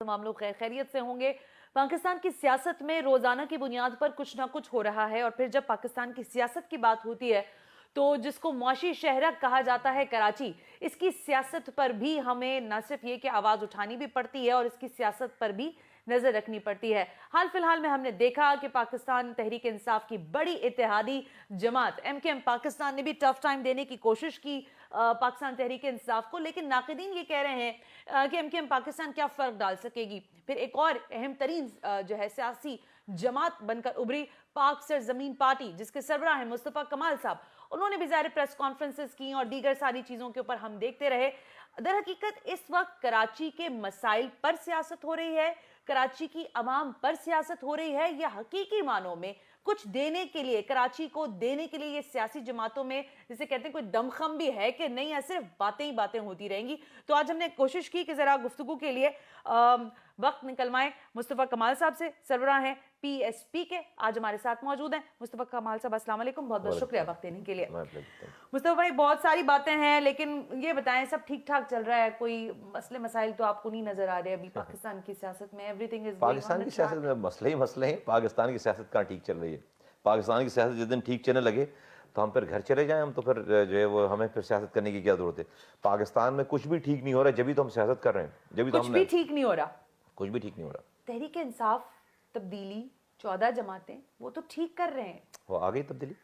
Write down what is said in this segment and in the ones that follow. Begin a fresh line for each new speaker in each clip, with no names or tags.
तमाम लोग खैर खैरियत से होंगे। पाकिस्तान की सियासत में रोजाना की बुनियाद पर कुछ ना कुछ हो रहा है और फिर जब पाकिस्तान की सियासत की बात होती है तो जिसको मुआशी शहर कहा जाता है कराची, इसकी सियासत पर भी हमें न सिर्फ ये कि आवाज उठानी भी पड़ती है और इसकी सियासत पर भी नजर रखनी पड़ती है। हाल फिलहाल में हमने देखा कि पाकिस्तान तहरीक इंसाफ की बड़ी इत्तेहादी जमात एमकेएम पाकिस्तान ने भी टफ टाइम देने की कोशिश की पाकिस्तान तहरीक इंसाफ को, लेकिन नाक़िदीन ये कह रहे हैं कि एमकेएम पाकिस्तान क्या फर्क डाल सकेगी। फिर एक और अहम तरीन जो है सियासी जमात बनकर उभरी पाक सरजमीन पार्टी, जिसके सरबराह हैं मुस्तफ़ा कमाल साहब। उन्होंने भी ज़ाहिर प्रेस कॉन्फ्रेंसेस की और दीगर सारी चीज़ों के ऊपर हम देखते रहे। दर हकीकत इस वक्त कराची के मसाइल पर सियासत हो रही है, कराची की अवाम पर सियासत हो रही है, या हकीकी मानों में कुछ देने के लिए, कराची को देने के लिए ये सियासी जमातों में जिसे कहते हैं कोई दमखम भी है कि नहीं, या सिर्फ बातें ही बातें होती रहेंगी। तो आज हमने कोशिश की कि जरा गुफ्तगू के लिए वक्त निकलवाएं। मुस्तफ़ा कमाल साहब से सरबराह हैं पीएसपी के, आज हमारे साथ मौजूद हैं। मुस्तफ़ा कमाल साहब अस्सलाम वालेकुम, बहुत बहुत शुक्रिया वक्त देने के लिए। मुस्तफ़ा भाई, बहुत सारी बातें हैं, लेकिन ये बताएं सब ठीक ठाक चल रहा है? कोई मसले मसाइल तो आपको नहीं नजर आ रहे अभी पाकिस्तान की सियासत में? एवरीथिंग इज
पाकिस्तान की सियासत में मसले ही मसले हैं। पाकिस्तान की सियासत कहाँ ठीक चल रही है? पाकिस्तान की सियासत जिस दिन ठीक चलने लगे तो हम फिर घर चले जाएं, हम तो फिर जो है वो हमें फिर सियासत करने की क्या जरूरत है? पाकिस्तान में कुछ भी ठीक नहीं हो रहा, जब भी तो हम सियासत कर रहे हैं, जब भी तो
कुछ भी ठीक नहीं हो रहा,
कुछ भी ठीक नहीं हो रहा।
तहरीक इंसाफ, तब्दीली, 14 जमातें, वो तो ठीक कर रहे हैं।
वो आ गई तब्दीली,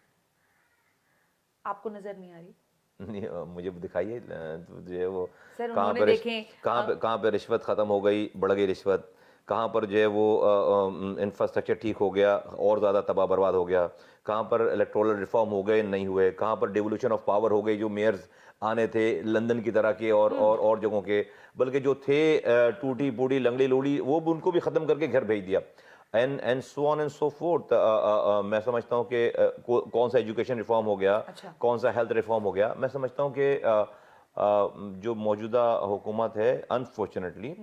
आपको नजर नहीं आ रही?
नहीं, मुझे दिखाइए जो है वो
सर
कहाँ
उन्होंने देखें
कहाँ पे रिश्वत खत्म हो गई, बढ़ गई रिश्वत, कहाँ पर जो है वो इंफ्रास्ट्रक्चर ठीक हो गया और ज़्यादा तबाह बर्बाद हो गया, कहाँ पर इलेक्टोरल रिफॉर्म हो गए नहीं हुए, कहाँ पर डिवोल्यूशन ऑफ पावर हो गई, जो मेयर्स आने थे लंदन की तरह के और जगहों के, बल्कि जो थे टूटी बूढ़ी लंगड़ी लूड़ी, वो उनको भी ख़त्म करके घर भेज दिया। And so on and so fourth. मैं समझता हूँ कि कौन सा एजुकेशन रिफॉर्म हो गया,
अच्छा।
कौन सा हेल्थ रिफॉर्म हो गया। मैं समझता हूँ कि जो मौजूदा हुकूमत है, अनफॉर्चुनेटली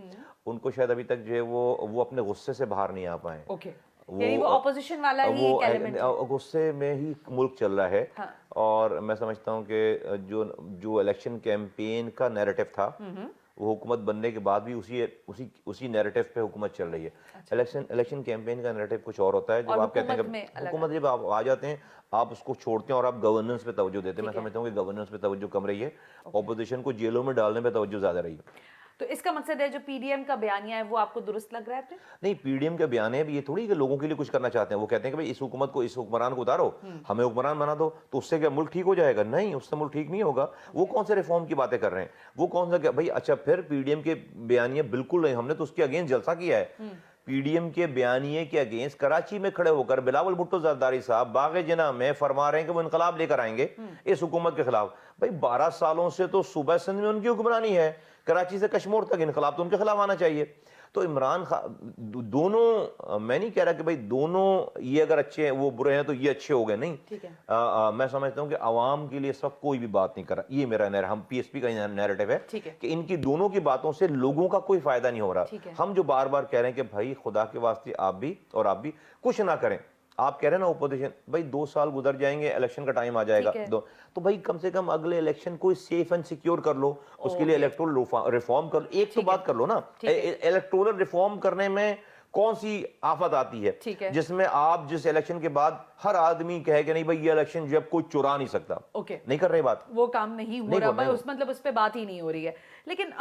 उनको शायद अभी तक जो है वो अपने गुस्से से बाहर नहीं आ पाए।
ओके, यानी वो ऑपोजिशन वाला ही एक एलिमेंट है।
गुस्से में ही मुल्क चल रहा है।
हाँ।
और मैं समझता हूँ कि जो इलेक्शन कैंपेन का नैरेटिव था, वो हुकूमत बनने के बाद भी उसी नैरेटिव पे हुकूमत चल रही है।
अच्छा।
इलेक्शन कैंपेन का नैरेटिव कुछ और होता है। जब आप कहते हैं कि हुकूमत जब आप आ जाते हैं, आप उसको छोड़ते हैं और आप गवर्नेंस पे तवज्जो देते हैं। मैं समझता हूँ कि गवर्नेंस पे तवज्जो कम रही है, ऑपोजिशन को जेलों में डालने पे तवज्जो ज्यादा रही है।
तो इसका मकसद है जो पीडीएम का बयानिया है वो आपको दुरुस्त लग रहा है?
नहीं, पीडीएम का बयान है ये थोड़ी कि लोगों के लिए कुछ करना चाहते हैं। वो कहते हैं कि भाई इस हुकूमत को, इस हुक्मरान को उतारो, हमें हुक्मरान बना दो, तो उससे क्या मुल्क ठीक हो जाएगा? नहीं, उससे मुल्क ठीक नहीं होगा। वो कौन से रिफॉर्म की बातें कर रहे हैं? वो कौन सा भाई? अच्छा, फिर पीडीएम के बयानिए बिल्कुल नहीं, हमने तो उसके अगेंस्ट जलसा किया है। पीडीएम के बयानिए के अगेंस्ट कराची में खड़े होकर बिलावल भुट्टो जरदारी साहब बागे जना में फरमा रहे हैं कि वो इनकलाब लेकर आएंगे इस हुकूमत के खिलाफ। भाई 12 सालों से तो सूबा सिंध में उनकी हुक्मरानी है, कराची से कश्मीर तक इनकलाब तो उनके खिलाफ आना चाहिए। तो इमरान खान दोनों, मैं नहीं कह रहा कि भाई दोनों ये अगर अच्छे हैं वो बुरे हैं तो ये अच्छे हो गए, नहीं।
ठीक है।
मैं समझता हूँ कि अवाम के लिए इस वक्त कोई भी बात नहीं कर रहा। ये मेरा हम पीएसपी का नैरेटिव है कि इनकी दोनों की बातों से लोगों का कोई फायदा नहीं हो रहा। हम जो बार बार कह रहे हैं कि भाई खुदा के वास्ते आप भी कुछ ना करें। आप कह रहे हैं ना ओपोजिशन, भाई 2 साल गुजर जाएंगे, इलेक्शन का टाइम आ जाएगा, तो भाई कम से कम अगले इलेक्शन को सेफ एंड सिक्योर कर लो, उसके लिए इलेक्टोरल रिफॉर्म कर लो। एक तो बात कर लो ना, इलेक्टोरल रिफॉर्म करने में कौन सी आफत आती है जिसमें आप जिस इलेक्शन के बाद हर आदमी कहे कि नहीं भाई ये इलेक्शन जब कोई चुरा नहीं सकता। नहीं कर रहे बात,
वो काम नहीं हो रहा भाई, उस मतलब उस पे बात ही नहीं हो रही है। लेकिन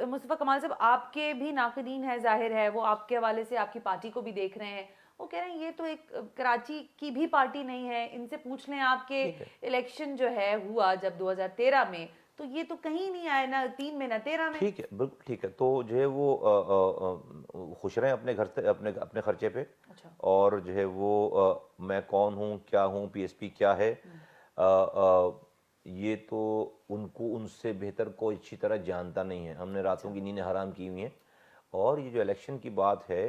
मुस्तफा कमाल साहब, आपके भी नाक़िदीन है, जाहिर है वो आपके हवाले से आपकी पार्टी को भी देख रहे हैं, वो कह रहे हैं ये तो एक कराची की भी पार्टी नहीं है, इनसे पूछ लें आपके इलेक्शन जो है हुआ जब 2013 में, तो ये तो कहीं नहीं आए, ना 3 में ना 13 में।
ठीक है, बिल्कुल ठीक है। तो जो है वो खुश रहे अपने घर से, अपने खर्चे पे।
अच्छा।
और जो है वो मैं कौन हूँ, क्या हूँ, पीएसपी क्या है, ये तो उनको उनसे बेहतर कोई अच्छी तरह जानता नहीं है। हमने रातों की नींदें हराम की हुई हैं। और ये जो इलेक्शन की बात है,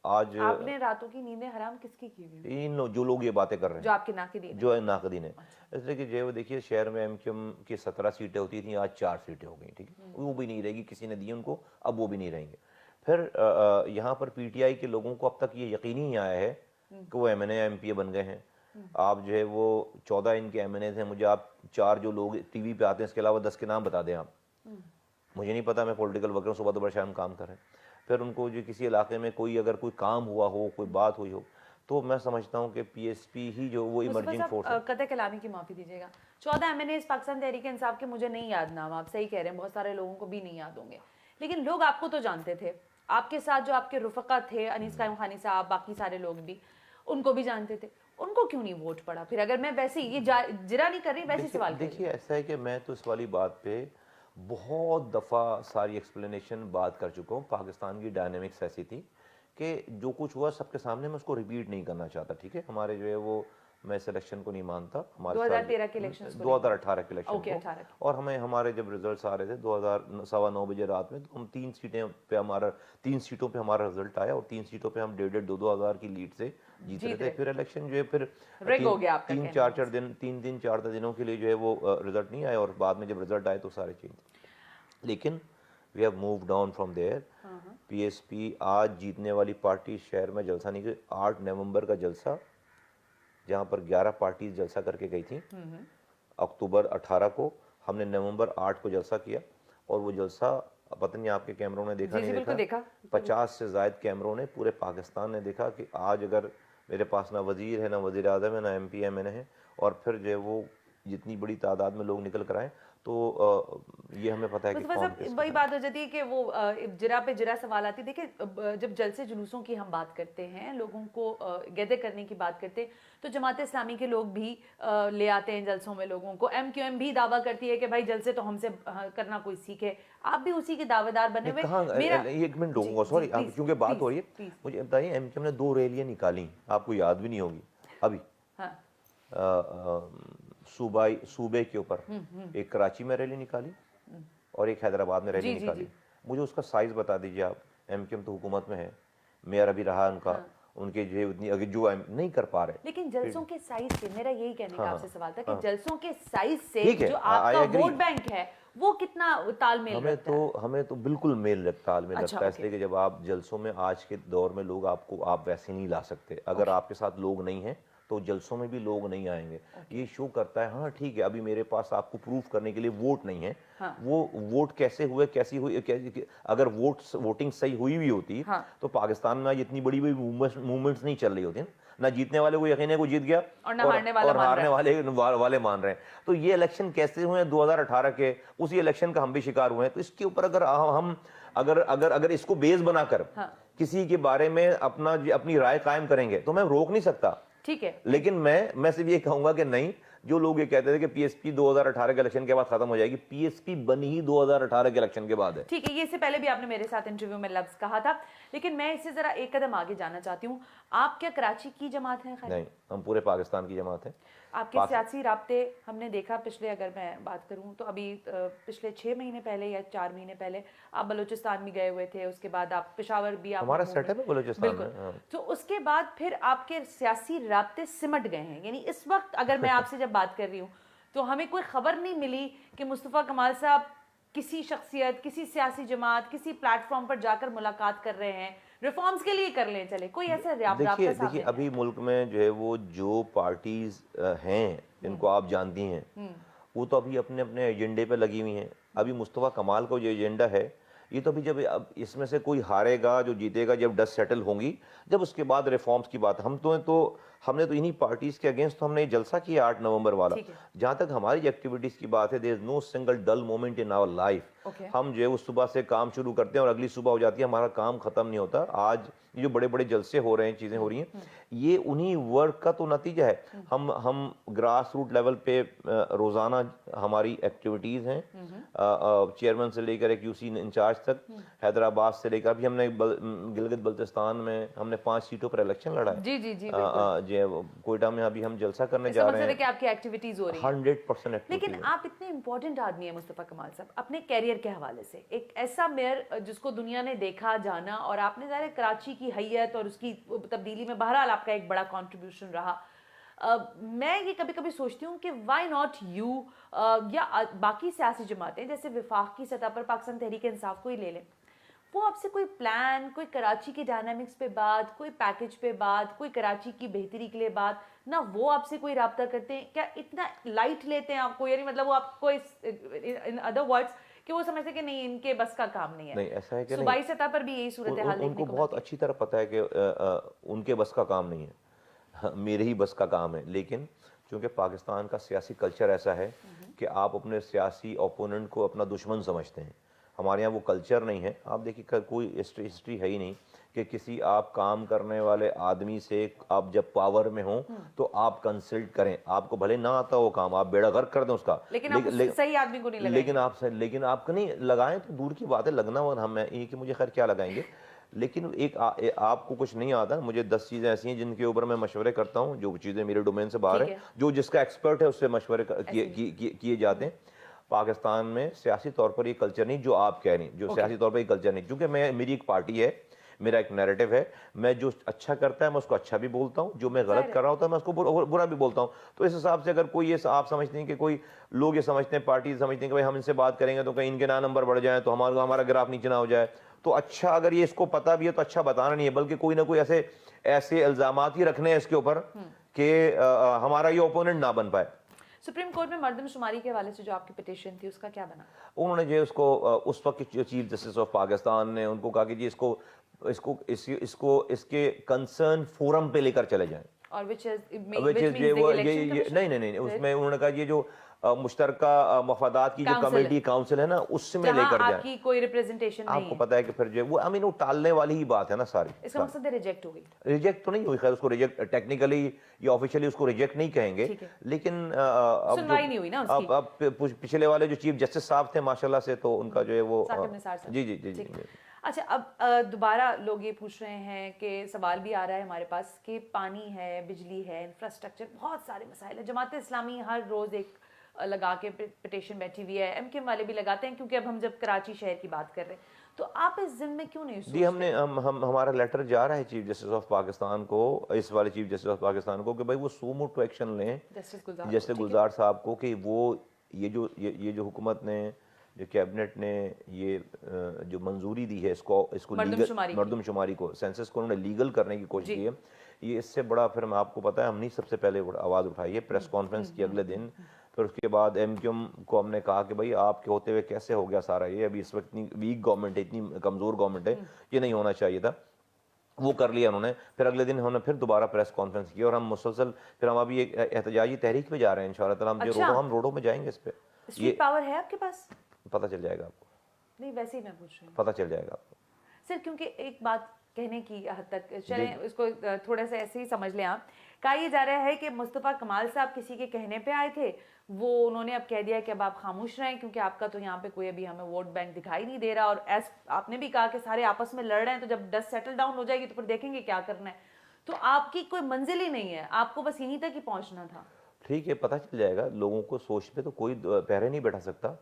आज
आपने रातों की नींदें हराम किसकी की हुई?
इन जो लोग ये बातें कर रहे हैं,
जो आपके नाक़िदीन,
जो नाक़िदीन है। इसलिए कि जो देखिए, शहर में एमक्यूएम की 17 सीटें होती थी, आज 4 सीटें हो गई। ठीक है, वो भी नहीं रहेगी, किसी ने दी उनको, अब वो भी नहीं रहेंगे। फिर यहाँ पर पीटीआई के लोगों को अब तक ये यकीन ही आया है कि वो एमएनए एमपीए बन गए हैं। आप जो है वो 14 इनके एमएनए हैं, मुझे आप 4 जो लोग टीवी पे आते हैं इसके अलावा 10 के नाम बता दें आप। मुझे नहीं पता, मैं पॉलिटिकल वर्कर हूँ, सुबह दोपहर शाम काम कर रहे हैं। फिर उनको जो किसी इलाके में कोई अगर कोई काम हुआ हो, कोई बात हुई हो, तो मैं समझता हूँ कि पीएसपी ही जो वो इमर्जिंग फोर्स है।
कतई कलामी की माफी दीजिएगा, 14 एमएनएस पाकिस्तान तहरीक इंसाफ के, मुझे नहीं याद नाम, आप सही कह रहे हैं, बहुत सारे लोगों को भी नहीं याद होंगे, लेकिन लोग आपको तो जानते थे, आपके साथ जो आपके रुफका थे अनीस कायम खानी साहब, बाकी सारे लोग भी उनको भी जानते थे, उनको क्यों नहीं वोट पड़ा? फिर अगर मैं वैसे ये जिरा नहीं कर रही, वैसे सवाल कर रही
देखिए ऐसा है कि मैं तो इस वाली बात पे बहुत दफ़ा सारी एक्सप्लेनेशन बात कर चुका हूँ। पाकिस्तान की डायनेमिक्स ऐसी थी कि जो कुछ हुआ सबके सामने, मैं उसको रिपीट नहीं करना चाहता, ठीक है। हमारे जो है वो, मैं इस इलेक्शन को नहीं मानता, हमारे
2013 के इलेक्शन
2018 के इलेक्शन
ओके,
को,
18
और हमें हमारे जब रिजल्ट्स आ रहे थे 9:15 बजे रात में, तो हम 3 सीटों पे हमारा रिजल्ट आया और 3 सीटों पे हम 1.5-2 हज़ार की लीड से जीत रहे थे। फिर इलेक्शन जो है फिर
रिग हो गया आपका कहना।
3 दिनों के लिए जो है वो रिजल्ट नहीं आया, और बाद में जब रिजल्ट आए तो सारे चेंज। लेकिन we have moved on from there. PSP आज जीतने वाली पार्टी, शहर में जलसा नहीं गई, 8 नवंबर का जलसा, जहां पर 11 पार्टी जलसा करके गई थी। अक्टूबर 18 को हमने नवंबर 8 को जलसा किया, और वो जलसा पता नहीं आपके कैमरों ने देखा, नहीं देखा, 50 से ज्यादा कैमरों ने, पूरे पाकिस्तान ने देखा कि आज अगर मेरे पास ना वजीर है, ना वजीर आज़म है, ना MP MN है, और फिर जो है वो जितनी बड़ी तादाद में लोग निकल कर आए, तो ये हमें पता है कि कौन
वही बात हो जाती है कि वो जिरा पे जिरा सवाल आती है। देखिए जब जलसे जुलूसों की हम बात करते हैं, लोगों को गैदर करने की बात करते हैं, तो जमात इस्लामी के लोग भी ले आते हैं जलसों में लोगों को। MQM भी दावा करती है कि भाई जलसे तो हमसे करना कोई सीखे, आप भी उसी के दावेदार बने हुए।
एक मिनट दूंगा, सॉरी, क्योंकि बात हो रही है, मुझे बताइए, MQM ने 2 रैलियां निकाली, आपको याद भी नहीं होगी अभी, सूबे के ऊपर, एक कराची में रैली निकाली और एक हैदराबाद में रैली निकाली। मुझे उसका साइज बता दीजिए आप। MQM तो हुकूमत में है, मेयर अभी रहा उनका, उनके जो उतनी अगर जो नहीं कर पा रहे।
लेकिन जलसों के साइज से, मेरा यही कहने का आपसे सवाल था कि जलसों के साइज से जो आपका वोट बैंक है वो कितना तालमेल रखता है?
हमें तो बिल्कुल तालमेल रखता है, इसलिए कि जब आप जलसों में, आज के दौर में लोग आप वैसे नहीं ला सकते। अगर आपके साथ लोग नहीं हैं तो जलसों में भी लोग नहीं आएंगे। ये शो करता है, हाँ ठीक है, अभी मेरे पास आपको प्रूफ करने के लिए वोट नहीं है। वो वोट कैसे हुए, कैसी हुई, अगर वोटिंग सही हुई भी होती तो पाकिस्तान में इतनी बड़ी मूवमेंट्स नहीं चल रही होती ना। जीतने वाले को यकीन है को जीत गया, और हारने वाले मान रहे हैं। तो ये इलेक्शन कैसे हुए 2018 के, उसी इलेक्शन का हम भी शिकार हुए हैं। तो इसके ऊपर अगर हम अगर इसको बेस बनाकर किसी के बारे में अपनी राय कायम करेंगे तो मैं रोक नहीं सकता,
ठीक है।
लेकिन मैं सिर्फ ये कहूंगा कि नहीं, जो लोग ये कहते थे कि पीएसपी 2018 के इलेक्शन के बाद खत्म हो जाएगी, पीएसपी बनी ही 2018 के इलेक्शन के बाद है।
ठीक है, ये इससे पहले भी आपने मेरे साथ इंटरव्यू में लफ्ज कहा था, लेकिन मैं इससे जरा एक कदम आगे जाना चाहती हूँ। आप क्या कराची की जमात हैं?
नहीं, हम पूरे पाकिस्तान की जमात है।
आपके सियासी राब्ते हमने देखा पिछले, अगर मैं बात करूं तो अभी पिछले 6 महीने पहले या 4 महीने पहले आप बलूचिस्तान भी गए हुए थे, उसके बाद आप पेशावर भी, आप
हमारा सेटअप है बलूचिस्तान में।
तो उसके बाद फिर आपके सियासी राब्ते सिमट गए हैं। यानी इस वक्त अगर मैं आपसे जब बात कर रही हूँ तो हमें कोई खबर नहीं मिली कि मुस्तफ़ा कमाल साहब किसी शख्सियत, किसी सियासी जमात, किसी प्लेटफॉर्म पर जाकर मुलाकात कर रहे हैं, रिफॉर्म्स के लिए कर लें, चले कोई ऐसा
देखिए अभी मुल्क में जो है वो जो पार्टीज हैं जिनको आप जानती हैं, वो तो अभी अपने अपने एजेंडे पे लगी हुई हैं। अभी मुस्तफ़ा कमाल का जो एजेंडा है, ये तो अभी जब अब इसमें से कोई हारेगा, जो जीतेगा, जब डस्ट सेटल होंगी, जब उसके बाद रिफॉर्म्स की बात। हमने तो इन्हीं पार्टीज के अगेंस्ट तो हमने जलसा किया 8 नवंबर वाला। जहां तक हमारी एक्टिविटीज की बात है, there is no single dull moment in our life. हम जो है उस सुबह से काम शुरू करते हैं और अगली सुबह हो जाती है, हमारा काम खत्म नहीं होता। आज ये जो बड़े बड़े जलसे हो रहे हैं, चीजें हो रही हैं, ये उन्हीं वर्क का तो नतीजा है। हम ग्रास रूट लेवल पे रोजाना हमारी एक्टिविटीज हैं, चेयरमैन से लेकर एक यूसी इंचार्ज तक, हैदराबाद से लेकर अभी हमने गिलगित बल्तिस्तान में हमने 5 सीटों पर इलेक्शन लड़ा है।
जी,
कोयटा में अभी हम जलसा करने जा रहे हैं
कि आपकी एक्टिविटीज हो रही हैं
100%।
लेकिन आप इतने इंपॉर्टेंट आदमी है मुस्तफा कमाल साहब, अपने कैरियर के हवाले से एक ऐसा मेयर जिसको दुनिया ने देखा जाना, और आपने ज़ाहिर कराची की हैयत और उसकी तब्दीली में बहरहाल आपका एक बड़ा कंट्रीब्यूशन रहा। मैं ये कभी कभी सोचती हूँ कि व्हाई नॉट यू या बाकी सियासी जमातें, जैसे विफाक की सतह पर पाकिस्तान तहरीक इंसाफ को ही ले लें, वो आपसे कोई प्लान, कोई कराची की डायनामिक्स पे बात, कोई पैकेज पे बात, कोई कराची की बेहतरी के लिए बात ना, वो आपसे कोई राब्ता करते हैं क्या? इतना लाइट लेते हैं आपको? यानी मतलब वो आपको इन अदर वर्ड्स कि वो समझते कि नहीं इनके बस का काम नहीं है।
नहीं ऐसा है कि
सूबाई सतह पर भी यही सूरत हाल देखने
उनको
को
बहुत
मिलती
अच्छी तरह पता है कि उनके बस का काम नहीं है, हाँ, मेरे ही बस का काम है। लेकिन क्योंकि पाकिस्तान का सियासी कल्चर ऐसा है कि आप अपने सियासी ओपोनेंट को अपना दुश्मन समझते हैं। हमारे यहाँ वो कल्चर नहीं है। आप देखिए कोई हिस्ट्री है ही नहीं कि किसी आप काम करने वाले आदमी से आप जब पावर में हो तो आप कंसल्ट करें, आपको भले ना आता हो काम, आप बेड़ा गर्क कर दें उसका,
लेकिन आप उस सही आदमी को नहीं लगाएंगे।
लेकिन आपको नहीं लगाएं तो दूर की बात है, लगना और हम ये कि मुझे खैर क्या लगाएंगे। लेकिन आपको कुछ नहीं आता, मुझे 10 चीज़ें ऐसी हैं जिनके ऊपर मैं मशवरे करता हूँ, जो चीज़ें मेरे डोमेन से बाहर है, जो जिसका एक्सपर्ट है उससे मशवरे किए जाते हैं। पाकिस्तान में सियासी तौर पर ये कल्चर नहीं जो आप कह रही, जो सियासी तौर पर ये कल्चर नहीं, क्योंकि मेरी एक पार्टी है, मेरा एक नैरेटिव है, मैं जो अच्छा करता है मैं उसको अच्छा भी बोलता हूँ, जो मैं गलत कर रहा होता है मैं उसको बुरा भी बोलता हूँ। तो इस हिसाब से अगर कोई ये आप समझते हैं कि कोई लोग ये समझते हैं, पार्टी समझते हैं कि भाई हम इनसे बात करेंगे तो कहीं इनके ना नंबर बढ़ जाए, तो हमारा ग्राफ नीचे ना हो जाए, तो अच्छा अगर ये इसको पता भी है तो अच्छा बताना नहीं है, बल्कि कोई ना कोई ऐसे इल्जामात ही रखने हैं इसके ऊपर कि हमारा ये ओपोनेंट ना बन पाए।
सुप्रीम कोर्ट में मर्दमशुमारी के हवाले से जो आपकी पिटीशन थी उसका क्या बना?
उन्होंने जो उसको उस वक्त चीफ जस्टिस ऑफ पाकिस्तान ने उनको कहा कि जी इसको इसके कंसर्न फोरम पे लेकर चले जाएं,
और which is
वो ये नहीं उसमें उन्होंने कहा ये जो मुश्तरका मफादात की जो कमेटी काउंसिल है ना उसमें लेकर जाए,
आपकी कोई रिप्रेजेंटेशन नहीं
आपको पता है कि फिर जो वो वो टालने वाली ही बात है ना सारी।
इसका मतलब रिजेक्ट हो गई?
रिजेक्ट तो नहीं हुई, खैर उसको रिजेक्ट टेक्निकली या ऑफिशियली उसको रिजेक्ट नहीं कहेंगे, लेकिन
सुनवाई नहीं हुई ना उसकी।
अब पिछले वाले जो चीफ जस्टिस साहब थे माशाल्लाह से, तो उनका जो है वो जी।
अच्छा, अब दोबारा लोग ये पूछ रहे हैं कि सवाल भी आ रहा है हमारे पास कि पानी है, बिजली है, इंफ्रास्ट्रक्चर, बहुत सारे मसाइल है। जमात इस्लामी हर रोज़ एक लगा के पिटीशन बैठी हुई है, एमकेएम वाले भी लगाते हैं, क्योंकि अब हम जब कराची शहर की बात कर रहे हैं, तो आप इस जिम्मे में क्यों नहीं सोचते?
जी हमारा लेटर जा रहा है चीफ जस्टिस ऑफ पाकिस्तान को, इस वाले चीफ जस्टिस ऑफ पाकिस्तान को, कि भाई वो सूमोटो एक्शन लें जस्टिस गुलजार साहब को, कि वो ये जो हुकूमत ने, जो कैबिनेट ने ये जो मंजूरी दी है इसको मर्दमशुमारी को, सेंसस को उन्होंने लीगल करने की कोशिश की है, ये इससे बड़ा फिर आपको पता है हमने सबसे पहले आवाज़ उठाई है, प्रेस कॉन्फ्रेंस की अगले दिन, फिर उसके बाद एमक्यूएम को हमने कहा कि भाई आपके होते हुए कैसे हो गया सारा ये, अभी इस वक्त इतनी वीक गवर्नमेंट है, इतनी कमज़ोर गवर्नमेंट है, ये नहीं होना चाहिए था, वो कर लिया उन्होंने। फिर अगले दिन उन्होंने फिर दोबारा प्रेस कॉन्फ्रेंस की, और हम मुसलसल फिर हम अभी एक एहतजाजी तहरीक पे जा रहे हैं इंशाअल्लाह ताला, हम रोडों में जाएंगे इस पे।
ये पावर है आपके पास?
पता चल जाएगा आपको।
नहीं, वैसे ही मैं पूछ रही हूँ।
पता चल जाएगा आपको
सर, क्योंकि एक बात कहने की हद तक चलें, इसको थोड़ा सा ऐसे ही समझ लें आप। कहा यह जा रहा है कि मुस्तफ़ा कमाल साहब किसी के कहने पे आए थे, वो उन्होंने अब कह दिया कि अब आप खामोश रहें, क्योंकि आपका तो यहाँ पे कोई अभी हमें वोट बैंक दिखाई नहीं दे रहा, और आपने भी कहा कि सारे आपस में लड़ रहे हैं, तो जब डस्ट सेटल डाउन हो जाएगी तो फिर देखेंगे क्या करना है। तो आपकी कोई मंजिल ही नहीं है, आपको बस यहीं तक ही पहुँचना था।
ठीक है, पता चल जाएगा लोगों को, सोच पे तो कोई पहरे नहीं बैठा सकता,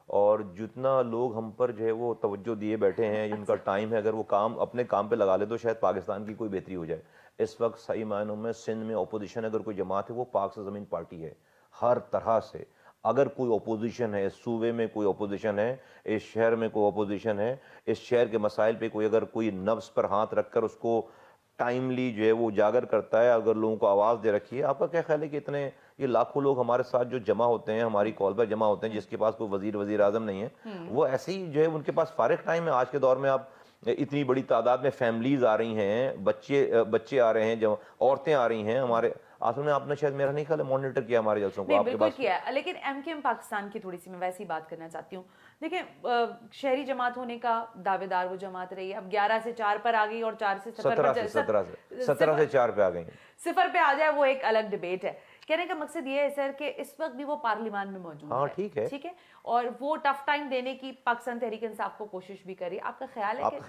और जितना लोग हम पर जो है वो तवज्जो दिए बैठे हैं, जिनका टाइम है, अगर वो काम अपने काम पे लगा ले तो शायद पाकिस्तान की कोई बेहतरी हो जाए। इस वक्त सही मायनों में सिंध में अपोजिशन अगर कोई जमात है वो पाक से ज़मीन पार्टी है, हर तरह से। अगर कोई अपोजिशन है, इस सूबे में कोई अपोजिशन है, इस शहर में कोई अपोजिशन है, इस शहर के मसाइल पे कोई अगर कोई नफ्स पर हाथ रखकर उसको टाइमली जो है वो उजागर करता है, अगर लोगों को आवाज़ दे रखी है। आपका क्या ख्याल है कि इतने ये लाखों लोग हमारे साथ जो जमा होते हैं, हमारी कॉल पर जमा होते हैं, जिसके पास कोई वजीर आजम नहीं है, वो ऐसे ही जो है उनके पास फारिग टाइम है। आज के दौर में आप इतनी बड़ी तादाद में फैमिलीज आ रही हैं, बच्चे आ रहे हैं, जो औरतें आ रही हैं हमारे आसमान में। आपने शायद मेरा नहीं ख्याल है मॉनिटर किया हमारे जलसों को, आपके पास
किया। लेकिन एमकेएम पाकिस्तान की थोड़ी सी मैं वैसी बात करना चाहती हूँ। देखिए, शहरी जमात होने का दावेदार वो जमात रही है, अब 11 से 4 पर आ गई, और 4 से 17
से 4 पे आ गई,
0 पे आ जाए वो एक अलग डिबेट है। कहने का मकसद ये है सर कि इस वक्त भी वो पार्लियामान में मौजूद है।
ठीक है,
और वो टफ टाइम देने की पाकिस्तान तहरीक इंसाफ को कोशिश भी करी। आपका ख्याल है?
आपका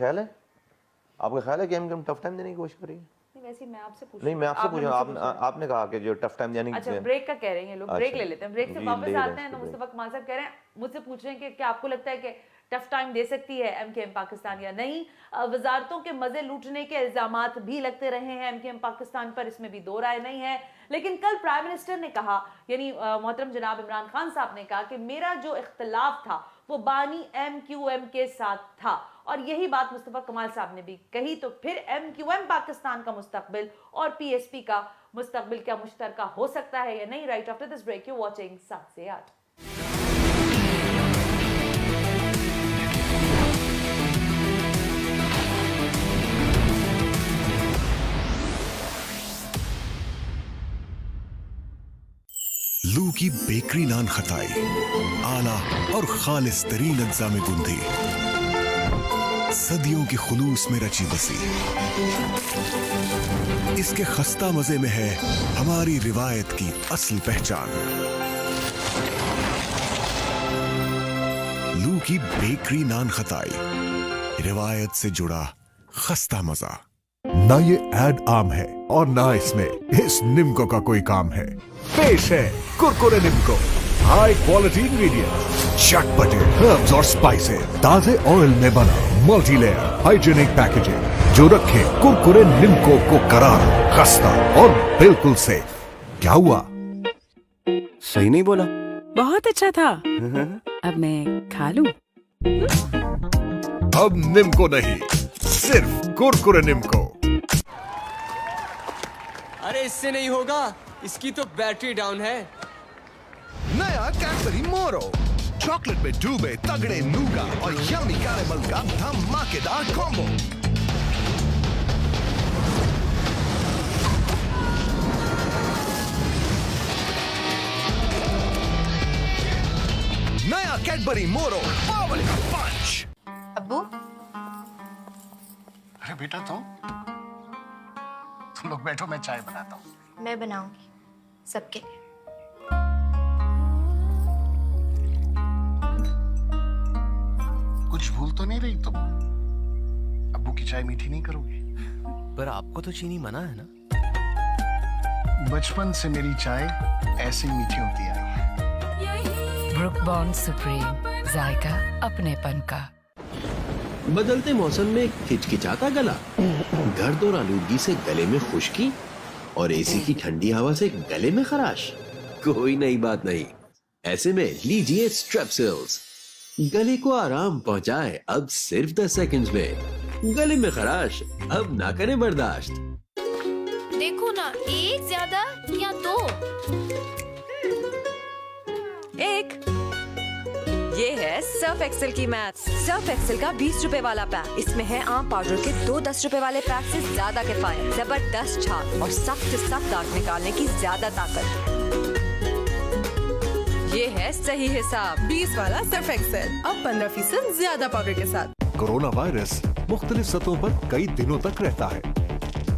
ख्याल है कि हम टफ टाइम देने की कोशिश करें?
वैसे मैं आपसे पूछ
नहीं, मैं आपसे पूछ रहा हूं, आपने कहा कि जो टफ टाइम यानी
अच्छा ब्रेक का कह रहे हैं लोग, ब्रेक ले लेते हैं, ब्रेक से वापस आते हैं। तो मुस्तफा कमाल साहब कह रहे हैं, मुझसे पूछ रहे हैं कि क्या आपको लगता है कि टफ टाइम दे सकती है एमकेएम पाकिस्तान या नहीं? वजारतों के मजे लूटने के इल्जामात भी लगते रहे हैं एमकेएम पाकिस्तान पर, इसमें भी दो राय नहीं है। लेकिन कल प्राइम मिनिस्टर ने कहा, यानी मोहतरम जनाब इमरान खान साहब ने कहा कि मेरा जो इख्तलाफ था वो बानी एमक्यूएम के साथ था, और यही बात मुस्तफा कमाल साहब ने भी कही। तो फिर एमक्यूएम पाकिस्तान का मुस्तकबिल और पीएसपी का मुस्तकबिल क्या मुश्तरका हो सकता है या नहीं? Right after this break you watching 7 से 8।
लू की बेकरी नान खटाई आला और खालिस तरीन अज्जा में गुंदी, सदियों के खुलूस में रची बसी। इसके खस्ता मजे में है हमारी रिवायत की असल पहचान। लू की बेकरी नान खटाई, रिवायत से जुड़ा खस्ता मजा। ना ये एड आम है और ना इसमें इस निम्को का कोई काम है। पेश है Kurkure nimko, high quality ingredient, चटपटे हर्ब्स और स्पाइसेस, ताजे ऑयल में बना मल्टी लेयर हाइजीनिक पैकेजिंग जो रखे कुरकुरे निम्को को करार, खस्ता और बिल्कुल सेफ। क्या हुआ?
सही नहीं बोला?
बहुत अच्छा था। अब मैं खा लूं?
अब निम्को नहीं, सिर्फ कुरकुरे निम्को।
अरे इससे नहीं होगा, इसकी तो बैटरी डाउन है।
नया कैडबरी मोरो, चॉकलेट में डूबे तगड़े नूगा और यम्मी कैरेमल का धमाकेदार कॉम्बो। नया कैडबरी मोरो, पावर का पंच।
अब्बू,
अरे बेटा तुम लोग बैठो, मैं चाय बनाता हूँ।
मैं बनाऊंगी सबके लिए।
कुछ भूल तो नहीं रही तुम? अब्बू की चाय मीठी नहीं करोगी?
पर आपको तो चीनी मना है ना?
बचपन से मेरी चाय ऐसे ही मीठी होती आई है।
ब्रुक बॉन्ड सुप्रीम, जायका अपनेपन का।
बदलते मौसम में खिचखिचाता गला, दर्द और आलूदगी से गले में खुश्की और एसी की ठंडी हवा से गले में खराश। कोई नई बात नहीं, ऐसे में लीजिए स्ट्रेप्सिल्स, गले को आराम पहुंचाए अब सिर्फ 10 सेकंड्स में। गले में खराश अब ना करें बर्दाश्त।
देखो ना, एक ज्यादा या दो?
एक। ये है सर्फ एक्सेल की मैथ। सर्फ एक्सेल का 20 रुपए वाला पैक। इसमें है आम पाउडर के 2 10 रुपए वाले पैक से ज्यादा किफायत, जबरदस्त छाप और सख्त से सख्त दाग निकालने की ज्यादा ताकत। ये है सही हिसाब।
20 वाला सर्फ एक्सेल अब 15% ज्यादा पाउडर के साथ।
कोरोना वायरस मुख्तलिफ सतहों पर कई दिनों तक रहता है।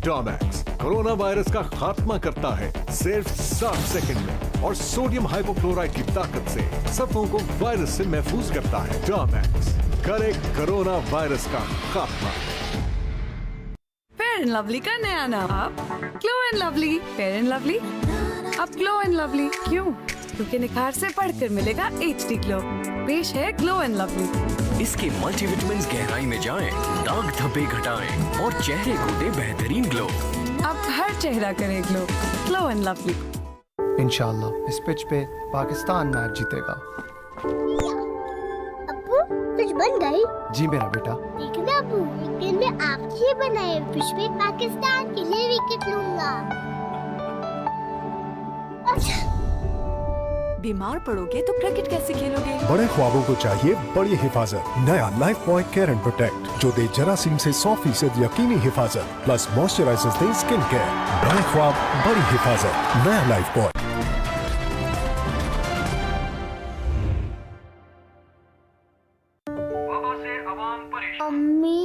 टर्मैक्स कोरोना वायरस का खात्मा करता है सिर्फ 60 सेकंड में और सोडियम हाइपोक्लोराइड की ताकत से सतहों को वायरस से महफूज करता है। टर्मैक्स करे कोरोना वायरस का खात्मा।
फेयर एंड लवली का नया नाम अब glow and lovely. Fair and lovely अब ग्लो एंड लवली। क्यों? क्योंकि निखार से बढ़कर मिलेगा HD ग्लो। पेश है ग्लो एंड लवली।
इसके मल्टीविटामिन्स गहराई में जाएं, दाग धब्बे घटाएं और चेहरे को दे बेहतरीन ग्लो।
अब हर चेहरा करे ग्लो। Glow and lovely.
इंशाल्लाह इस पिच पे पाकिस्तान मैच जीतेगा।
अब्बू पिच बन गई?
जी मेरा बेटा।
देखना अब्बू, एक दिन में आपके बनाए पिच पे पाकिस्तान के लिए विकेट लूंगा। अच्छा।
बीमार पड़ोगे तो क्रिकेट कैसे खेलोगे?
बड़े ख्वाबों को चाहिए बड़ी हिफाजत। नया life boy care and protect जो दे जरासीम से 100% यकीनी हिफाजत प्लस मॉइस्चराइजर्स दे स्किन केयर। बड़े ख्वाब बड़ी हिफाजत, नया लाइफ बॉय।
अम्मी,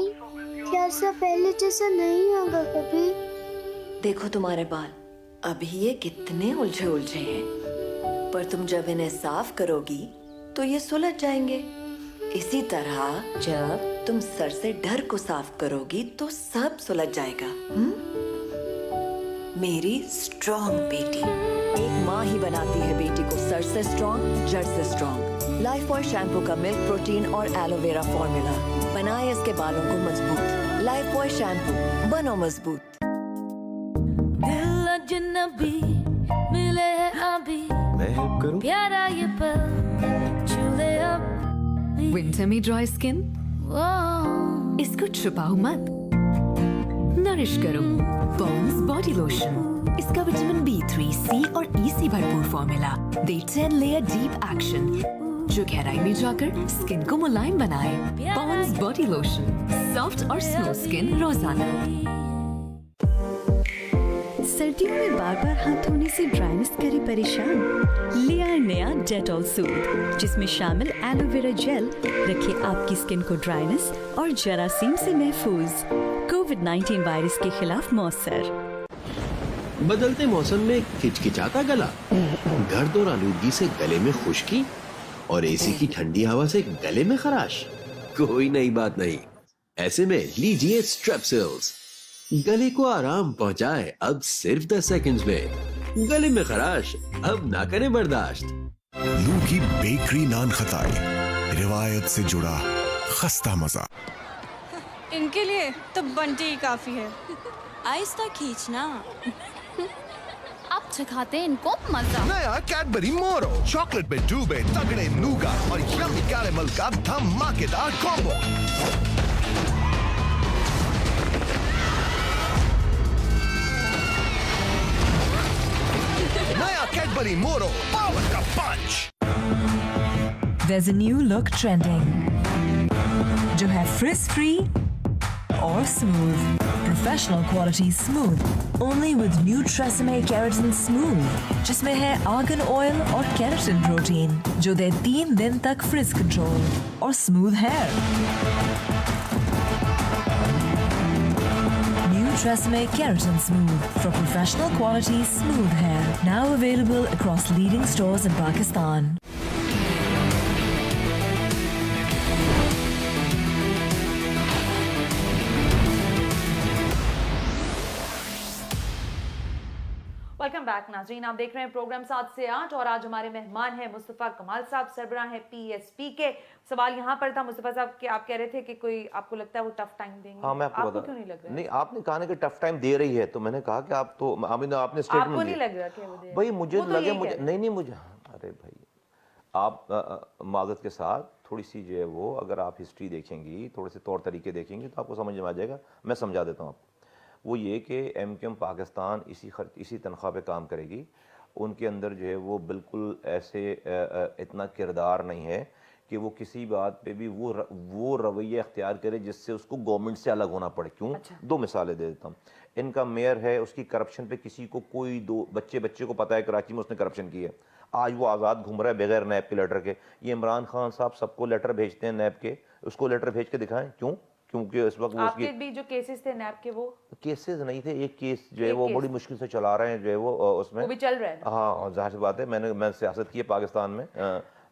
क्या सब पहले जैसा नहीं होगा कभी?
देखो तुम्हारे बाल अभी ये कितने उलझे उलझे हैं, पर तुम जब इन्हें साफ करोगी तो ये सुलझ जाएंगे। इसी तरह जब तुम सर से डर को साफ करोगी तो सब सुलझ जाएगा। मेरी स्ट्रॉन्ग बेटी। एक माँ ही बनाती है बेटी को सर से स्ट्रॉन्ग, जड़ से स्ट्रॉन्ग। लाइफ बॉय शैम्पू का मिल्क प्रोटीन और एलोवेरा फॉर्मूला बनाए इसके बालों को मजबूत। लाइफ बॉय शैम्पू, बनो मजबूत।
दिल अजनबी मिले है अभी,
मैं हेल्प करूं?
प्यारा ये पल छूले अब।
विंटर में ड्राई स्किन, इसको छुपाओ मत, नरिश करो। पॉन्ड्स बॉडी लोशन, इसका विटामिन B3, C और E से भरपूर फॉर्मूला दे 10 लेयर डीप एक्शन जो गहराई में जाकर स्किन को मुलायम बनाए। पॉन्ड्स बॉडी लोशन, सॉफ्ट और स्लो स्किन रोजाना।
सर्दियों में बार बार हाथ धोने से ड्राइनेस करे परेशान?
नया डेटॉल सूप जिसमें शामिल एलोवेरा जेल रखे आपकी स्किन को ड्राइनेस और जरासीम से महफूज। कोविड-19 वायरस के खिलाफ मौसर।
बदलते मौसम में खिचखिचाता गला, गर्द और आलूदगी से गले में खुश्की और एसी की ठंडी हवा से गले में खराश। कोई नई बात नहीं। ऐसे में लीजिए स्ट्रेप्सिल्स, गले को आराम पहुंचाए अब सिर्फ 10 सेकंड्स में। गले में खराश अब ना करें बर्दाश्त।
लू की बेकरी नान खताई, रिवायत से जुड़ा खस्ता मजा।
इनके लिए तो बंटी ही काफी है।
आहिस्ता खींचना। अब चखाते हैं इनको मजा।
नया कैडबरी मोरो, चॉकलेट में डूबे तगड़े नूगा और यम्मी कैरेमल का धमाकेदार कॉम्बो। नया कैडबरी मोरो, पावर का पंच।
There's a new look trending जो है frizz free और smooth, professional quality smooth, only with new Tresemme Keratin Smooth जिसमें है argan oil और keratin protein जो दे 3 दिन तक frizz control और smooth hair। New Tresemme Keratin Smooth for professional quality smooth hair, now available across leading stores in Pakistan।
Welcome back नाज़रीन, आप देख रहे हैं प्रोग्राम 7 से 8 और आज हमारे मेहमान हैं मुस्तफ़ा कमाल साहब, सरबराह हैं पीएसपी के। सवाल यहाँ पर था मुस्तफ़ा साहब कि आप कह रहे थे कि कोई आपको लगता है वो टफ टाइम देंगे।
हाँ, मैं आपको
क्यों नहीं लग रहा?
नहीं, आपने कहा ना कि टफ टाइम दे रही है, तो मैंने कहा कि आप तो आपने स्टेटमेंट
आपको नहीं लग रहा कि वो दे?
भाई मुझे लगे, मुझे नहीं मुझे, अरे भाई आप माजरत के साथ थोड़ी सी जो है वो, अगर आप हिस्ट्री देखेंगी, थोड़े से तौर तरीके देखेंगी तो आपको समझ में आ जाएगा। मैं समझा देता हूँ आपको। वो ये कि एमक्यूएम पाकिस्तान इसी तनख्वाह पे काम करेगी। उनके अंदर जो है वो बिल्कुल ऐसे इतना किरदार नहीं है कि वो किसी बात पे भी वो रवैया अख्तियार करे जिससे उसको गवर्नमेंट से अलग होना पड़े। क्यों?
अच्छा।
2 मिसालें दे देता हूँ। इनका मेयर है, उसकी करप्शन पे किसी को कोई बच्चे को पता है कराची में उसने करप्शन की है। आज वो आज़ाद घूम रहा है बगैर नैब के लेटर के। ये इमरान खान साहब सबको लेटर भेजते हैं नैब के, उसको लेटर भेज के दिखाएं। क्यों? क्योंकि इस वक्त
आपके भी जो केसेस थे नैब के, वो
केसेस नहीं थे, एक केस जो है वो बड़ी मुश्किल से चला रहे हैं, जो है वो उसमें
वो भी चल रहा है।
हाँ, जाहिर सी बात है, मैं सियासत की है पाकिस्तान में,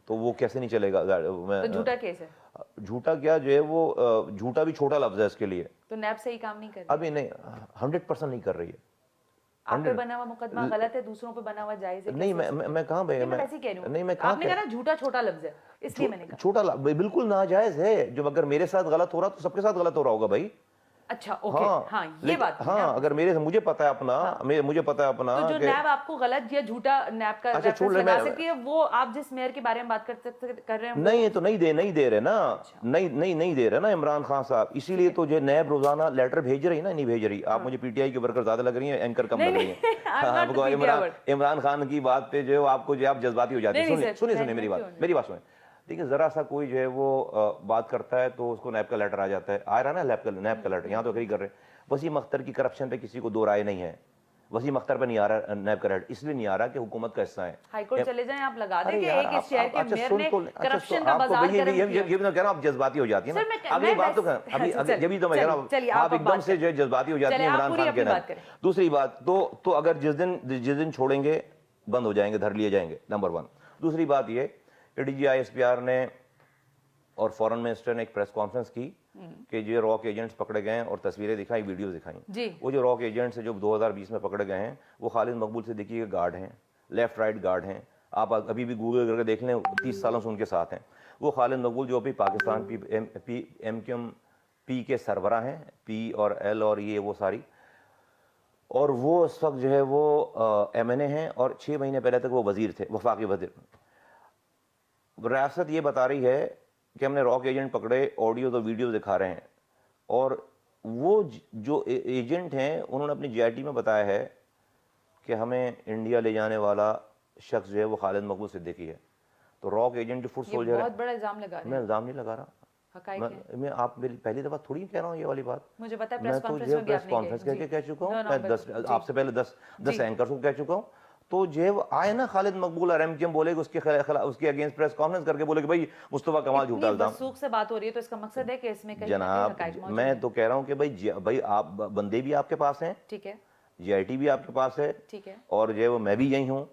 तो वो कैसे नहीं चलेगा?
तो झूठा केस है।
झूठा क्या जो है वो, झूठा भी छोटा लफ्ज है इसके लिए।
तो नैब सही काम नहीं कर रही
अभी नहीं, 100% नहीं कर रही है।
आप पे बना हुआ मुकदमा गलत है, दूसरों पे बना हुआ जायज है।
नहीं, मैं कहां भाई,
मैं ऐसे कह रही हूं।
नहीं, मैं कहां,
आपने कहा ना झूठा छोटा लफ्ज है, इसलिए मैंने कहा
छोटा बिल्कुल नाजायज है। जो अगर मेरे साथ गलत हो रहा तो सबके साथ गलत हो रहा होगा भाई।
अच्छा, ओके, हाँ, ये बात है।
हाँ, अगर मुझे पता है अपना, मुझे पता है अपना,
तो जो नैब आपको गलत या झूठा नैब का रेफरेंस लगा सकती है, वो आप जिस मेयर के बारे में बात कर रहे हैं
नहीं, तो नहीं दे रहे ना। नहीं दे रहे ना इमरान खान साहब। इसीलिए तो जो नैब रोजाना लेटर भेज रही ना, नहीं भेज रही। आप मुझे पीटीआई के वर्कर ज्यादा लग रही है, एंकर कम लग रही है। इमरान खान की बात पे जो आपको जो आप जज्बाती हो जाते हैं। सुनिए मेरी बात सुनिए। देखिए, जरा सा कोई जो है वो बात करता है तो उसको नैब का लेटर आ जाता है। आ रहा ना नैब का लेटर, यहाँ तो अग्री कर रहे हैं। वसीम अख्तर की करप्शन पे किसी को 2 राय नहीं है। वसीम अख्तर पे नहीं आ रहा नैब का लेटर, इसलिए नहीं आ रहा कि हुकूमत का हिस्सा है।
हाईकोर्ट चले जाएं, आप लगा दें कि एक इस शहर के मेयर ने करप्शन का बाजार कर दिया।
ये भी तो कह रहा हूं, आप जज्बाती हो जाती है ना। अगली बात तो अभी ये भी तो मैं कह रहा हूं, आप एकदम से जो जज्बाती हो जाती है इमरान खान के नाम। दूसरी बात तो अगर जिस दिन छोड़ेंगे बंद हो जाएंगे, धर लिए जाएंगे, नंबर 1। दूसरी बात ये, डीजी ISPR ने और फॉरेन मिनिस्टर ने एक प्रेस कॉन्फ्रेंस की कि जो रॉक एजेंट्स पकड़े गए हैं और तस्वीरें दिखाई, वीडियोस दिखाई। वो जो रॉक एजेंट्स जो 2020 में पकड़े गए हैं वो खालिद मकबूल सिद्दीकी के गार्ड हैं, लेफ्ट राइट गार्ड हैं। आप अभी भी गूगल करके देख लें, 30 सालों से उनके साथ हैं। वो खालिद मकबूल जो अभी पाकिस्तान MQM-P के सरबराह हैं, P और L और ये वो सारी, और वो इस वक्त जो है वो MNA हैं और 6 महीने पहले तक वो वजीर थे, वफाकी वजीर। रियासत ये बता रही है कि हमने रॉक एजेंट पकड़े, ऑडियो तो वीडियो दिखा रहे हैं, और वो जो एजेंट हैं उन्होंने अपनी GIT में बताया है कि हमें इंडिया ले जाने वाला शख्स जो है वो खालिद मकबूल सिद्दीकी है। तो रॉक एजेंट जो फुट सोल्जर है,
बहुत बड़ा इल्जाम लगा रहे हैं।
मैं इल्जाम नहीं लगा रहा, मैं आप मेरी पहली दफा थोड़ी कह रहा हूँ ये वाली बात।
मुझे पता है, प्रेस कॉन्फ्रेंस
कह चुका हूँ, मैं 10 आपसे पहले 10 एंकर्स को कह चुका हूँ। तो जो है वो आए ना खालिद मकबूल और एमकेएम बोलेगा उसके अगेंस्ट प्रेस कॉन्फ्रेंस करके बोले कि भाई मुस्तफा कमाल झूठा
इतनी
इल्जाम।
वसूख से बात हो रही है तो इसका मकसद है कि इसमें कहीं ना कहीं
जनाब
हकायक मौजूद
मैं
हैं।
तो कह रहा हूँ कि भाई आप बंदे भी आपके पास हैं,
ठीक है,
जीआईटी भी आपके पास है,
ठीक है,
और जो है वो मैं भी यही हूँ।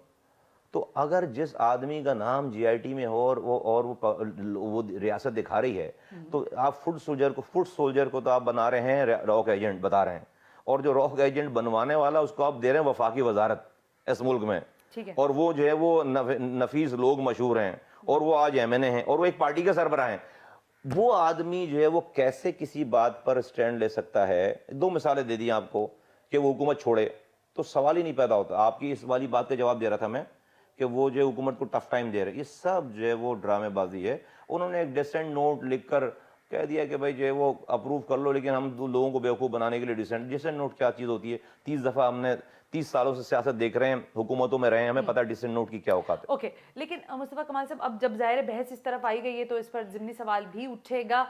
तो अगर जिस आदमी का नाम जीआईटी में हो और वो रियासत दिखा रही है, तो आप फुट सोल्जर को तो आप बना रहे हैं रॉक एजेंट बता रहे हैं, और जो रॉक एजेंट बनवाने वाला उसको आप दे रहे हैं वफाकी वजारत इस मुल्क में।
ठीक है।
और वो जो है वो नफीस लोग मशहूर हैं और वो आज एमएनए हैं और वो एक पार्टी के सरबराह हैं। वो आदमी जो है वो कैसे किसी बात पर स्टैंड ले सकता है? 2 मिसालें दे दी आपको कि वो हुकूमत छोड़े, तो सवाल ही नहीं पैदा होता। आपकी इस वाली बात का जवाब दे रहा था मैं कि वो जो हुकूमत को टफ टाइम दे रहे, ये सब जो है वो ड्रामेबाजी है। उन्होंने एक डिसेंट नोट लिखकर कह दिया कि भाई जो है वो अप्रूव कर लो, लेकिन हम लोगों को बेवकूफ़ बनाने के लिए डिसेंट नोट क्या चीज़ होती है? 30 दफ़ा हमने 30 सालों से सियासत देख रहे हैं, हुकूमतों में रहे हैं, हमें पता है डिसेंट नोट की क्या औकात है।
ओके, लेकिन मुस्तफा कमाल साहब, अब जब ज़ाहिर बहस इस तरफ आई गई है तो इस पर ज़िमनी सवाल भी उठेगा।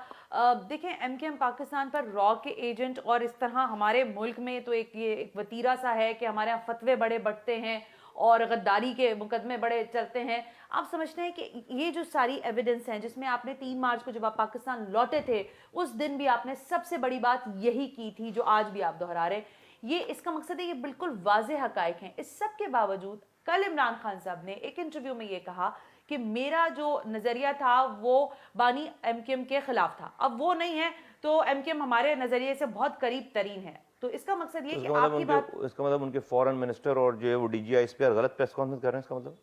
देखें, एमकेएम पाकिस्तान पर रॉ के एजेंट, और इस तरह हमारे मुल्क में तो एक वतीरा सा है कि हमारे यहाँ फतवे बड़े बढ़ते हैं और गद्दारी के मुकदमे बड़े चलते हैं। आप समझते हैं कि ये जो सारी एविडेंस हैं, जिसमें आपने 3 मार्च को जब आप पाकिस्तान लौटे थे उस दिन भी आपने सबसे बड़ी बात यही की थी जो आज भी आप दोहरा रहे हैं, ये इसका मकसद है ये बिल्कुल वाज़ेह हकायक हैं। इस सब के बावजूद कल इमरान खान साहब ने एक इंटरव्यू में ये कहा कि मेरा जो नज़रिया था वो बानी एमकेएम के खिलाफ था, अब वो नहीं है तो एमकेएम हमारे नज़रिए से बहुत करीब तरीन है। तो इसका मकसद ये कि आपकी बात,
इसका मतलब उनके फॉरेन मिनिस्टर और जो है वो डीजीआई इस पर गलत प्रेस कॉन्फ्रेंस कर रहे हैं, इसका मतलब?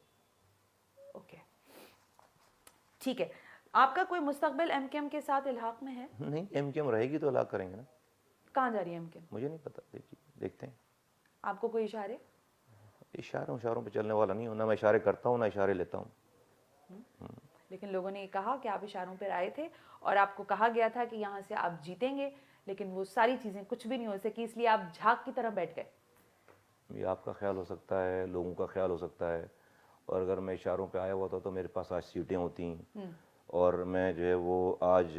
ओके, ठीक है। आपका कोई मुस्तकबिल एमकेएम के साथ इल्हाक में है?
नहीं, एमकेएम रहेगी तो इलाक करेंगे ना।
कहाँ जा रही है एमकेएम?
मुझे नहीं पता, देखते हैं।
आपको कोई इशारे?
इशारों पे चलने वाला नहीं हूं, ना मैं इशारे करता हूँ ना इशारे लेता हूँ।
लेकिन लोगों ने ये कहा कि आप इशारों पर आए थे और आपको कहा गया था कि यहाँ से आप जीतेंगे, लेकिन वो सारी चीज़ें कुछ भी नहीं हो सकी, इसलिए आप झाग की तरह बैठ गए।
ये आपका ख्याल हो सकता है, लोगों का ख्याल हो सकता है, और अगर मैं इशारों पे आया हुआ था तो मेरे पास आज सीटें होती, और मैं जो है वो आज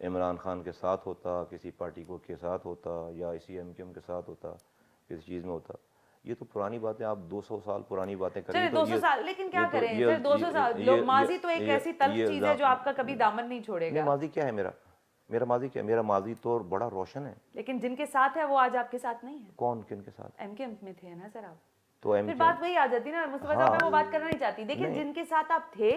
इमरान खान के साथ होता, किसी पार्टी को के साथ होता, या इसी एमकेएम के साथ होता, किसी चीज़ में होता। ये तो पुरानी बातें, आप 200 साल पुरानी बातें करें।
चलिए 200 साल, लेकिन क्या करें फिर 200 साल लोग, माजी तो एक ऐसी तल्ख चीज़ है जो आपका कभी दामन नहीं छोड़ेगा।
माजी क्या है मेरा माजी क्या है? मेरा माजी तो बड़ा रोशन है,
लेकिन जिनके साथ है वो आज आपके साथ नहीं है।
कौन, किनके साथ?
एमकेएम में थे ना सर आप,
तो
फिर बात वही आ जाती ना मुस्तफा साहब, मैं वो बात करना नहीं चाहती। देखिए, जिनके साथ आप थे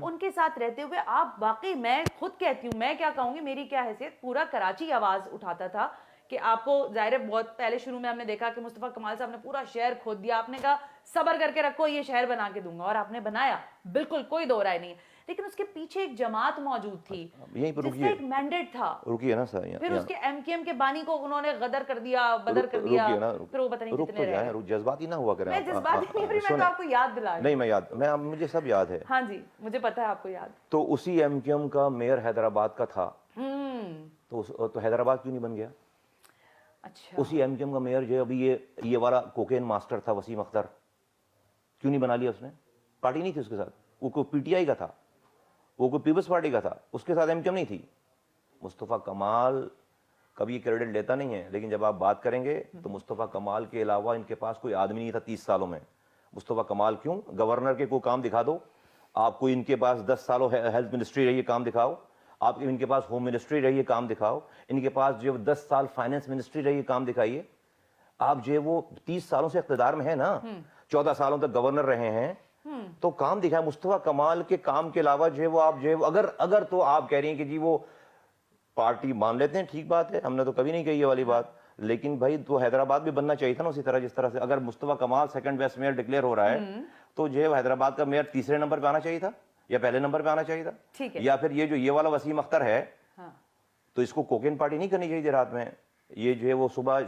उनके साथ रहते हुए आप वाकई, मैं खुद कहती हूँ, मैं क्या कहूँगी, मेरी क्या हैसियत, पूरा कराची आवाज उठाता था कि आपको जाहिर है बहुत पहले शुरू में हमने देखा कि मुस्तफा कमाल साहब ने पूरा शहर खोद दिया, आपने कहा सब्र करके रखो ये शहर बना के दूंगा, और आपने बनाया, बिल्कुल कोई दो राय नहीं है। लेकिन उसके पीछे एक जमात मौजूद थी,
यहीं पर
जिसका एक मैंडेट था।
रुकिए ना सर,
फिर उसके एमकेएम के बानी को उन्होंने गदर कर दिया, बदर कर दिया, फिर वो पता नहीं कितने रहे।
जज्बाती ना हुआ करें।
मैं जज्बाती नहीं हो रही, मैं तो आपको याद दिला रही।
नहीं, मुझे सब याद है।
हाँ जी, मुझे पता है आपको याद।
तो उसी एमकेएम का मेयर हैदराबाद का था, तो हैदराबाद क्यों नहीं बन गया?
अच्छा,
उसी एमकेएम का मेयर जो अभी ये वाला कोकेन मास्टर था, वसीम अख्तर, क्यों नहीं बना लिया उसने? पार्टी नहीं थी उसके साथ, वो कोई पीटीआई का था, वो कोई पीपल्स पार्टी का था, उसके साथ एमकेएम नहीं थी। मुस्तफ़ा कमाल कभी क्रेडिट लेता नहीं है, लेकिन जब आप बात करेंगे तो मुस्तफ़ा कमाल के अलावा इनके पास कोई आदमी नहीं था 30 सालों में। मुस्तफ़ा कमाल क्यों? गवर्नर के कोई काम दिखा दो आपको, इनके पास 10 सालों हेल्थ मिनिस्ट्री रही है, काम दिखाओ आप, इनके पास होम मिनिस्ट्री रही है, काम दिखाओ, इनके पास जो 10 साल फाइनेंस मिनिस्ट्री रही है, काम दिखाइए। आप जो वो 30 सालों से इख्तिदार में है ना, 14 सालों तक गवर्नर रहे हैं, तो काम दिखाया। मुस्तफ़ा कमाल के काम के अलावा जो वो आप जो अगर तो आप कह रही हैं कि जी वो पार्टी मान लेते हैं, ठीक बात है, हमने तो कभी नहीं कही ये वाली बात, लेकिन भाई तो हैदराबाद भी बनना चाहिए था ना उसी तरह, जिस तरह से अगर मुस्तफ़ा कमाल सेकंड बेस्ट मेयर डिक्लेयर हो रहा है, तो जो है हैदराबाद का मेयर तीसरे नंबर पे आना चाहिए था या पहले नंबर पे आना चाहिए था।
ठीक है।
या फिर ये वाला वसीम अख्तर है, तो इसको कोकेन पार्टी नहीं करनी चाहिए रात में। ये जो है वो सुबह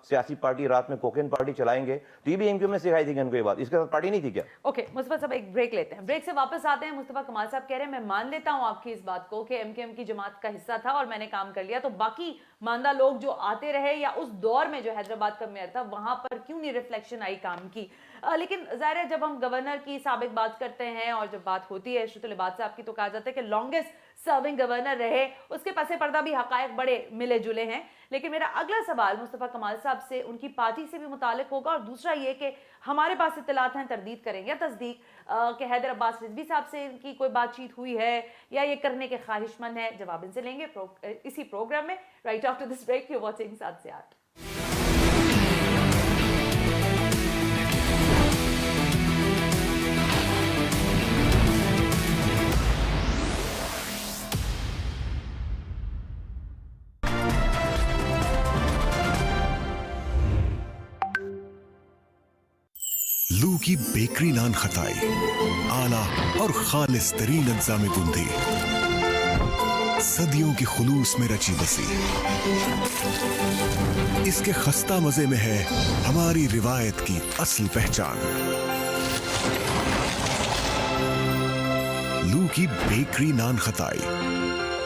सियासी पार्टी, रात में कोकेन पार्टी चलाएंगे, तो ये भी एमक्यूएम ने सिखाई थी कि इनको ये बात, इसके साथ पार्टी नहीं थी क्या?
ओके, मुस्तफा साहब एक ब्रेक लेते हैं, ब्रेक से वापस आते हैं। मुस्तफा कमाल साहब कह रहे हैं मैं मान लेता हूं आपकी इस बात को कि एमक्यूएम की जमात का हिस्सा था और मैंने काम कर लिया, तो बाकी मानदा लोग जो आते रहे या उस दौर में जो हैदराबाद का मेयर था वहां पर क्यों नहीं रिफ्लेक्शन आई काम की? लेकिन जाहिर है जब हम गवर्नर की साबिक बात करते हैं और जब बात होती है शुतुल इबाद साहब की, तो कहा जाता है कि लॉन्गेस्ट सर्विंग गवर्नर रहे, उसके पसे पर्दा भी हकायक बड़े मिले जुले हैं। लेकिन मेरा अगला सवाल मुस्तफा कमाल साहब से उनकी पार्टी से भी मुतालिक होगा, और दूसरा ये कि हमारे पास इत्तलात हैं, तरदीद करेंगे या तस्दीक कि हैदर अब्बास रिजवी साहब से इनकी कोई बातचीत हुई है या ये करने के ख्वाहिशमंद है। जवाब इनसे लेंगे इसी प्रोग्राम में। Right after this break you watching 7 से 8।
लू की बेकरी नान खताई आला और खालिस तरीन अज्जा में गुंदी, सदियों के खुलूस में रची बसी। इसके खस्ता मजे में है हमारी रिवायत की असल पहचान। लू की बेकरी नान खताई,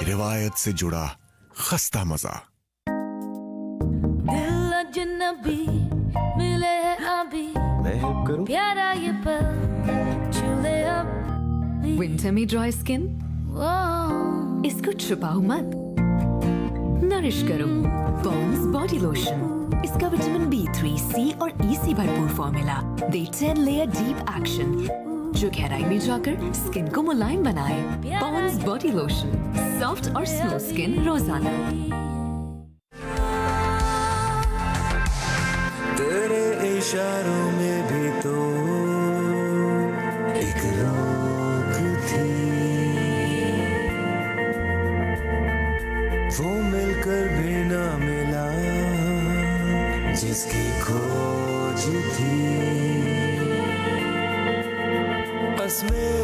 रिवायत से जुड़ा खस्ता मजा।
दिल अजनबी मिले अभी,
मैं हेल्प करूं?
प्यारा ये पल छूले अब
विंटर में ड्राई स्किन, इसको छुपाओ मत, नरिश करो। पॉन्ड्स बॉडी लोशन, इसका विटामिन B3, C और E से भरपूर फॉर्मूला दे 10 लेयर डीप एक्शन जो गहराई में जाकर स्किन को मुलायम बनाए। पॉन्ड्स बॉडी लोशन, सॉफ्ट और स्मूथ स्किन रोजाना।
तेरे इशारों में भी तो एक रोक थी, वो मिलकर भी ना मिला जिसकी खोज थी। कसमें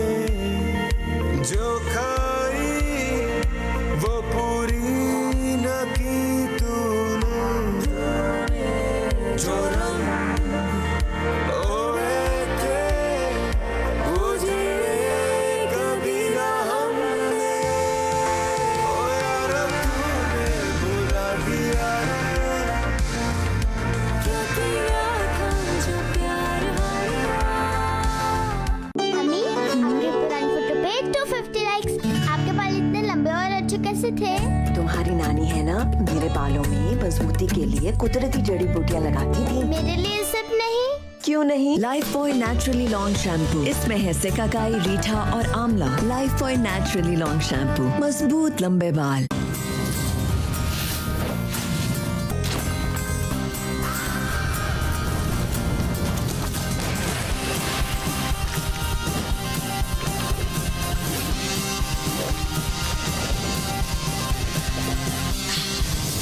जो खाई वो पूरी न की तूने, जो रंग ओढ़े थे उजड़े कभी ना हमने। ओ यार तूने भुला दिया
क्या किया था जो प्यार
मम्मी, मेरे पुरानी फोटो पे 250 लाइक्स। आपके बाल इतने लंबे और अच्छे कैसे थे?
तुम्हारी नानी है ना, मेरे बालों में मजबूती के लिए कुदरती जड़ी बूटियां लगाती थी।
मेरे लिए सिर्फ नहीं।
क्यों नहीं? Life boy naturally long shampoo, इसमें है सिकाकाई, रीठा और आंवला। Life boy naturally long shampoo, मजबूत लंबे बाल।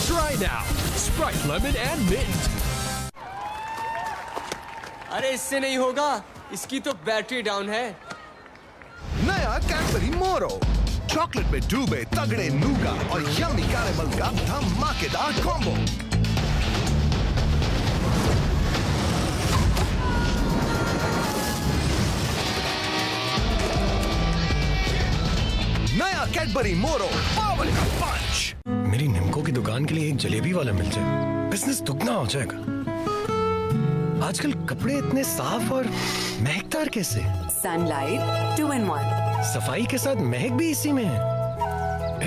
Try now, Sprite Lemon and Mint.
अरे इससे नहीं होगा, इसकी तो बैटरी डाउन है।
नया कैडबरी मोरो, चॉकलेट में डूबे तगड़े नूगा और यम्मी कैरेमल का धमाकेदार कॉम्बो। नया कैडबरी मोरो, पावर का पंच।
मेरी निम्को की दुकान के लिए एक जलेबी वाला मिल जाए, बिजनेस दुगना हो जाएगा। आजकल कपड़े इतने साफ और महकदार कैसे?
Sunlight 2 in 1।
सफाई के साथ महक भी इसी में है,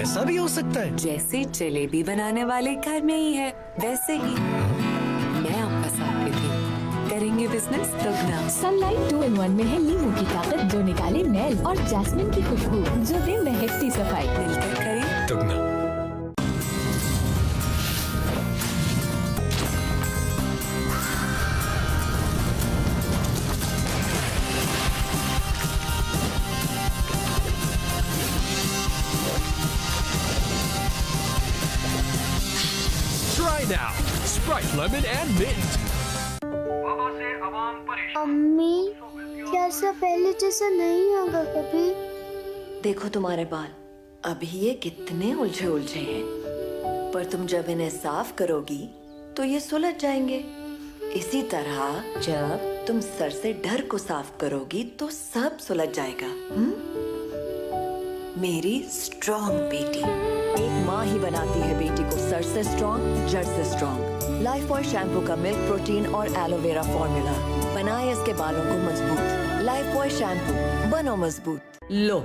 ऐसा भी हो सकता है?
जैसे जलेबी बनाने वाले घर में ही है, वैसे ही मैं आपका साथ में थी। करेंगे बिजनेस दुगना।
सनलाइट 2 in 1 में है नींबू की ताकत जो निकाले मैल और जैस्मिन की खुशबू जो दे महकती सफाई।
मिलकर करें
दुगना।
Try now, Sprite Lemon and Mint.
अम्मी, क्या ऐसा पहले जैसा नहीं होगा कभी?
देखो तुम्हारे बाल, अभी ये कितने उलझे उलझे हैं, पर तुम जब इन्हें साफ करोगी तो ये सुलझ जाएंगे। इसी तरह जब तुम सर से डर को साफ करोगी तो सब सुलझ जाएगा। मेरी स्ट्रॉन्ग बेटी, एक माँ ही बनाती है बेटी को सर से स्ट्रॉन्ग, जड़ से स्ट्रॉन्ग। लाइफ बॉय शैम्पू का मिल्क प्रोटीन और एलोवेरा फॉर्मूला बनाए इसके बालों को मजबूत। लाइफ बॉय शैम्पू, बनो मजबूत। लो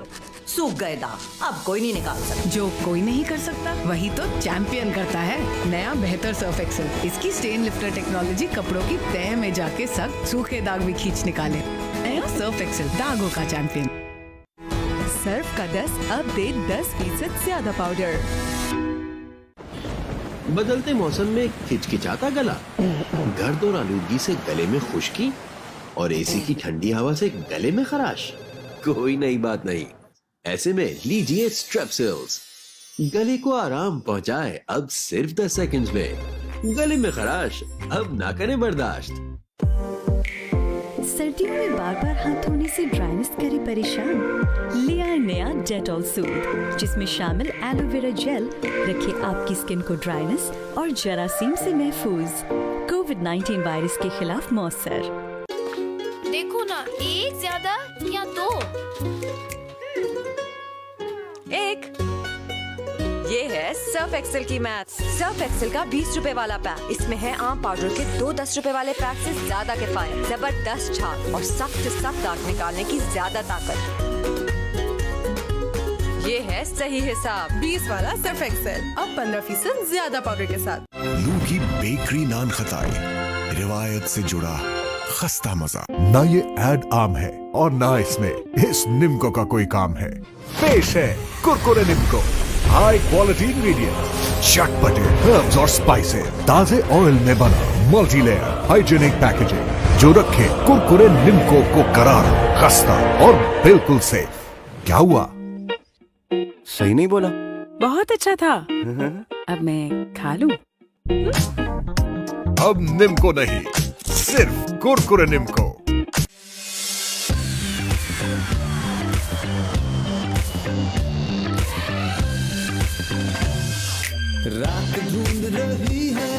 सूख गए दाग अब कोई नहीं निकाल सकता।
जो कोई नहीं कर सकता वही तो चैंपियन करता है। नया बेहतर सर्फ एक्सेल, इसकी स्टेन लिफ्टर टेक्नोलॉजी कपड़ों की तह में जाके सख्त सूखे दाग भी खींच निकाले। नया सर्फ एक्सेल, दागों का चैंपियन। सर्फ का 10 अब दे 10% ज्यादा पाउडर।
बदलते मौसम में खिचखिचाता गला, गर्द और आलूदगी से गले में खुश्की और एसी की ठंडी हवा से गले में खराश। कोई नई बात नहीं। ऐसे में लीजिए स्ट्रेप्सिल्स, गले को आराम पहुंचाए अब सिर्फ 10 सेकंड्स में। गले में खराश अब ना करें बर्दाश्त।
सर्दियों में बार बार हाथ धोने से ड्राइनेस करे परेशान। ले आए नया डेटॉल सूट, जिसमें शामिल एलोवेरा जेल रखे आपकी स्किन को ड्राइनेस और जरासीम से महफूज। कोविड-19 वायरस के खिलाफ मौसर।
देखो ना, एक ज्यादा या दो?
एक। ये है सर्फ एक्सेल की मैथ्स। सर्फ एक्सेल का 20 रुपए वाला पैक। इसमें है आम पाउडर के 2 10 रुपए वाले पैक से ज्यादा किफायत, जबरदस्त छाप और सख्त दाग निकालने की ज्यादा ताकत। ये है सही हिसाब।
20 वाला सर्फ एक्सेल अब 15% ज्यादा पाउडर के साथ।
लू की बेकरी नान खताई, रिवायत से जुड़ा खस्ता मजा। ना ये एड आम है और ना इसमें इस निम्को का कोई काम है। पेश है Kurkure nimko, high quality ingredient, चटपटे हर्ब्स और स्पाइसेस, ताजे ऑयल में बना मल्टी लेयर हाइजीनिक पैकेजिंग जो रखे कुरकुरे निम्को को करार, खस्ता और बिल्कुल सेफ। क्या हुआ?
सही नहीं बोला?
बहुत अच्छा था। अब मैं खा लूं?
अब निम्को नहीं, सिर्फ कुरकुरे निम्को।
रात ढूंढ रही है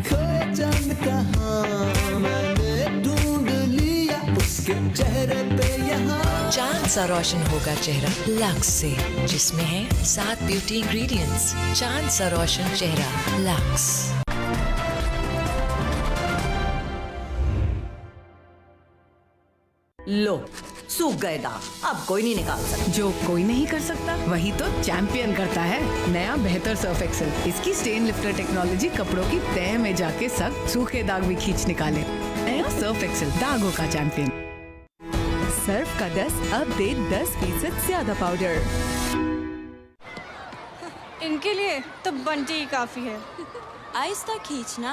खो चांद कहाँ, मैंने ढूंढ लिया उसके चेहरे पे यहाँ।
चांद सा रोशन होगा चेहरा लक्स से, जिसमें है 7 ब्यूटी इंग्रेडिएंट्स। चांद सा रोशन चेहरा लक्स।
लो, सूख गए दाग अब कोई नहीं निकाल सकता।
जो कोई नहीं कर सकता वही तो चैंपियन करता है। नया बेहतर सर्फ एक्सेल, इसकी स्टेन लिफ्टर टेक्नोलॉजी कपड़ों की तह में जाके सख्त सूखे दाग भी खींच निकाले। नया सर्फ एक्सेल, दागों का चैंपियन। सर्फ का 10 अब दे 10% ज्यादा पाउडर।
इनके लिए तो बंटी ही काफी है।
आहिस्ता खींचना।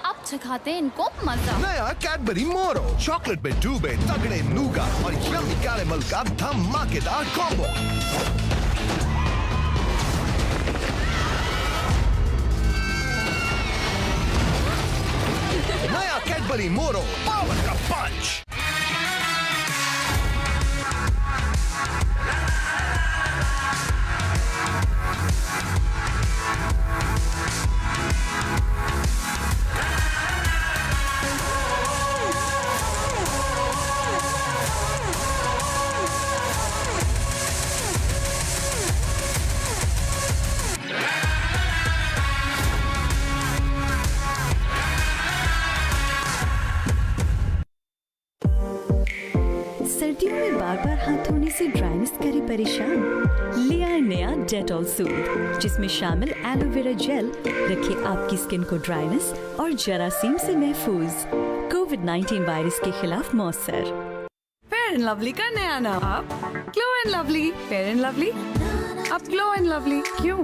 अब सिखाते हैं इनको मजा।
नया कैडबरी मोरो, चॉकलेट में डूबे तगड़े नूगा और यम्मी कैरेमल का धमाकेदार कॉम्बो। नया कैडबरी मोरो, पावर का पंच।
सर्दियों में बार बार हाथ धोने से ड्राइनेस करे परेशान। ले आए नया डेटॉल सूट, जिसमें शामिल एलोवेरा जेल रखे आपकी स्किन को ड्राइनेस और जरासीम से महफूज। कोविड-19 वायरस के खिलाफ मौसर।
फेयर एंड लवली का नया नाम अब glow and lovely. Fair and lovely अब ग्लो एंड लवली। क्यों?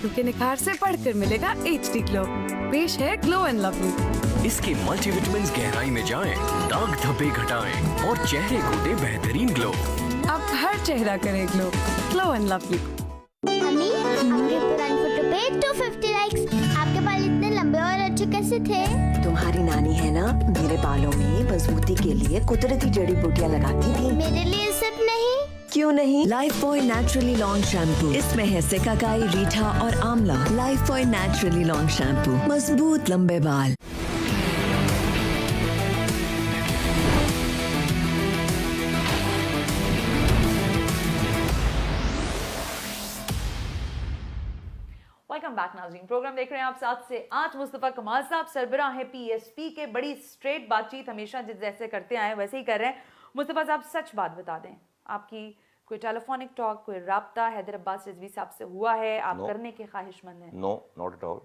क्योंकि निखार से बढ़कर मिलेगा HD ग्लो। पेश है ग्लो एंड लवली।
इसके मल्टीविटामिन्स गहराई में जाएं, दाग धब्बे घटाएं और चेहरे को दे बेहतरीन ग्लो।
अब हर चेहरा करे glow. Glow and lovely.
Mummy, मेरे पुरानी फोटो पे 250 लाइक्स। आपके बाल इतने लंबे और अच्छे कैसे थे?
तुम्हारी नानी है ना, मेरे बालों में मजबूती के लिए कुदरती जड़ी बूटियाँ लगाती थी।
मेरे लिए सिर्फ नहीं।
क्यों नहीं? Life boy naturally long shampoo, इसमें है सिकाकाई, रीठा और आंवला। Life boy naturally long shampoo, मजबूत लंबे बाल।
वेलकम बैक नाज़रीन, प्रोग्राम देख रहे हैं आप 7 से 8। मुस्तफा कमाल साहब सरबराह हैं PSP के। बड़ी स्ट्रेट बातचीत हमेशा जैसे करते आए वैसे ही कर रहे हैं। मुस्तफा साहब, सच बात बता दें, आपकी कोई टेलीफोनिक टॉक, कोई राब्ता हैदर अब्बास रिजवी साहब से हुआ है? आप
No.
करने के ख्वाहिशमंद हैं?
नो, नॉट एट ऑल,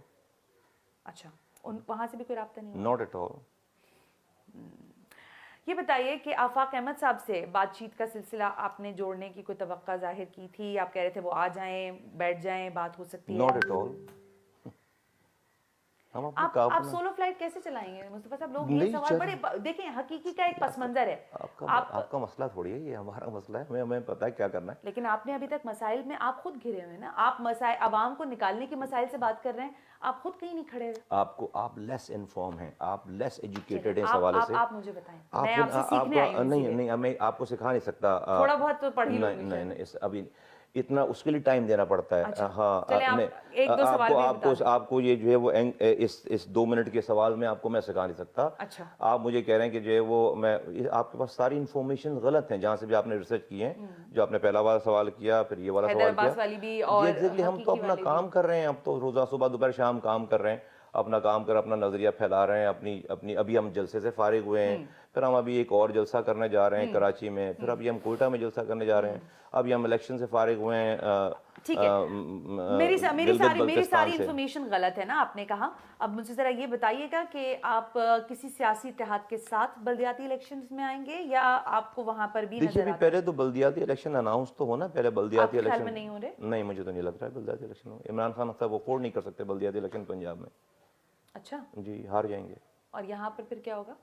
अच्छा, वहां से भी कोई राब्ता नहीं हुआ?
Not at all.
ये बताइए कि आफाक अहमद साहब से बातचीत का सिलसिला आपने जोड़ने की कोई तवक्का जाहिर की थी? आप कह रहे थे वो आ जाएं, बैठ जाएं, बात हो सकती है।
Not at all. हम अपने
आप
काम में-
सोलो फ्लाइट कैसे चलाएंगे मुस्तफा साहब? लोग ये
नहीं
सवाल
चल-
बड़े देखें, हकीकी का एक पस मंजर है।
आपका मसला थोड़ी है, ये हमारा मसला है, हमें पता है क्या करना है।
लेकिन आपने अभी तक मसाइल में आप खुद घिरे हुए हैं ना, आप मसाइल आवाम को निकालने के मसाइल से बात कर रहे हैं, आप खुद कहीं नहीं खड़े हुए।
आप लेस इन्फॉर्म हैं, आप लेस एजुकेटेड हैं इस हवाले से।
आप मुझे बताएं, मैं आपसे सीखने आई हूं।
नहीं, मैं आपको सिखा नहीं सकता।
थोड़ा बहुत तो पढ़ ही लूंगी।
नहीं, अभी इतना उसके लिए टाइम देना पड़ता है।
अच्छा,
हाँ,
एक दो सवाल
आपको ये जो है वो इस 2 मिनट के सवाल में आपको मैं सिखा नहीं सकता।
अच्छा, आप
मुझे कह रहे हैं कि जो है वो आपके पास सारी इन्फॉर्मेशन गलत है, जहाँ से भी आपने रिसर्च की है, जो आपने पहला वाला सवाल किया, फिर ये वाला सवाल किया, एग्जैक्टली हम तो अपना काम कर रहे हैं, अब तो रोजा सुबह दोपहर शाम काम कर रहे हैं, अपना काम कर अपना नजरिया फैला रहे हैं, अपनी अभी हम जलसे से फारिग हुए हैं, फिर हम अभी एक और जलसा करने जा रहे हैं कराची में, फिर अभी हम कोयटा में जलसा करने जा रहे हैं, अभी हम इलेक्शन से फारिग हुए हैं।
ठीक है, मेरी सारी इंफॉर्मेशन गलत है ना, आपने कहा। अब मुझे जरा ये बताइएगा कि आप किसी सियासी इत्तेहाद के साथ बल्दियाती इलेक्शंस में आएंगे या आपको वहां पर भी
देखिए, पहले तो बल्दियाती इलेक्शन अनाउंस तो होना, पहले बल्दियाती इलेक्शन
में नहीं हो रहे?
नहीं, मुझे तो नहीं लग रहा है बल्दियाती इलेक्शन हो। इमरान खान साहब अफोर्ड नहीं कर सकते बल्दियाती इलेक्शन पंजाब में।
अच्छा
जी, हार जाएंगे।
और यहाँ पर फिर क्या होगा?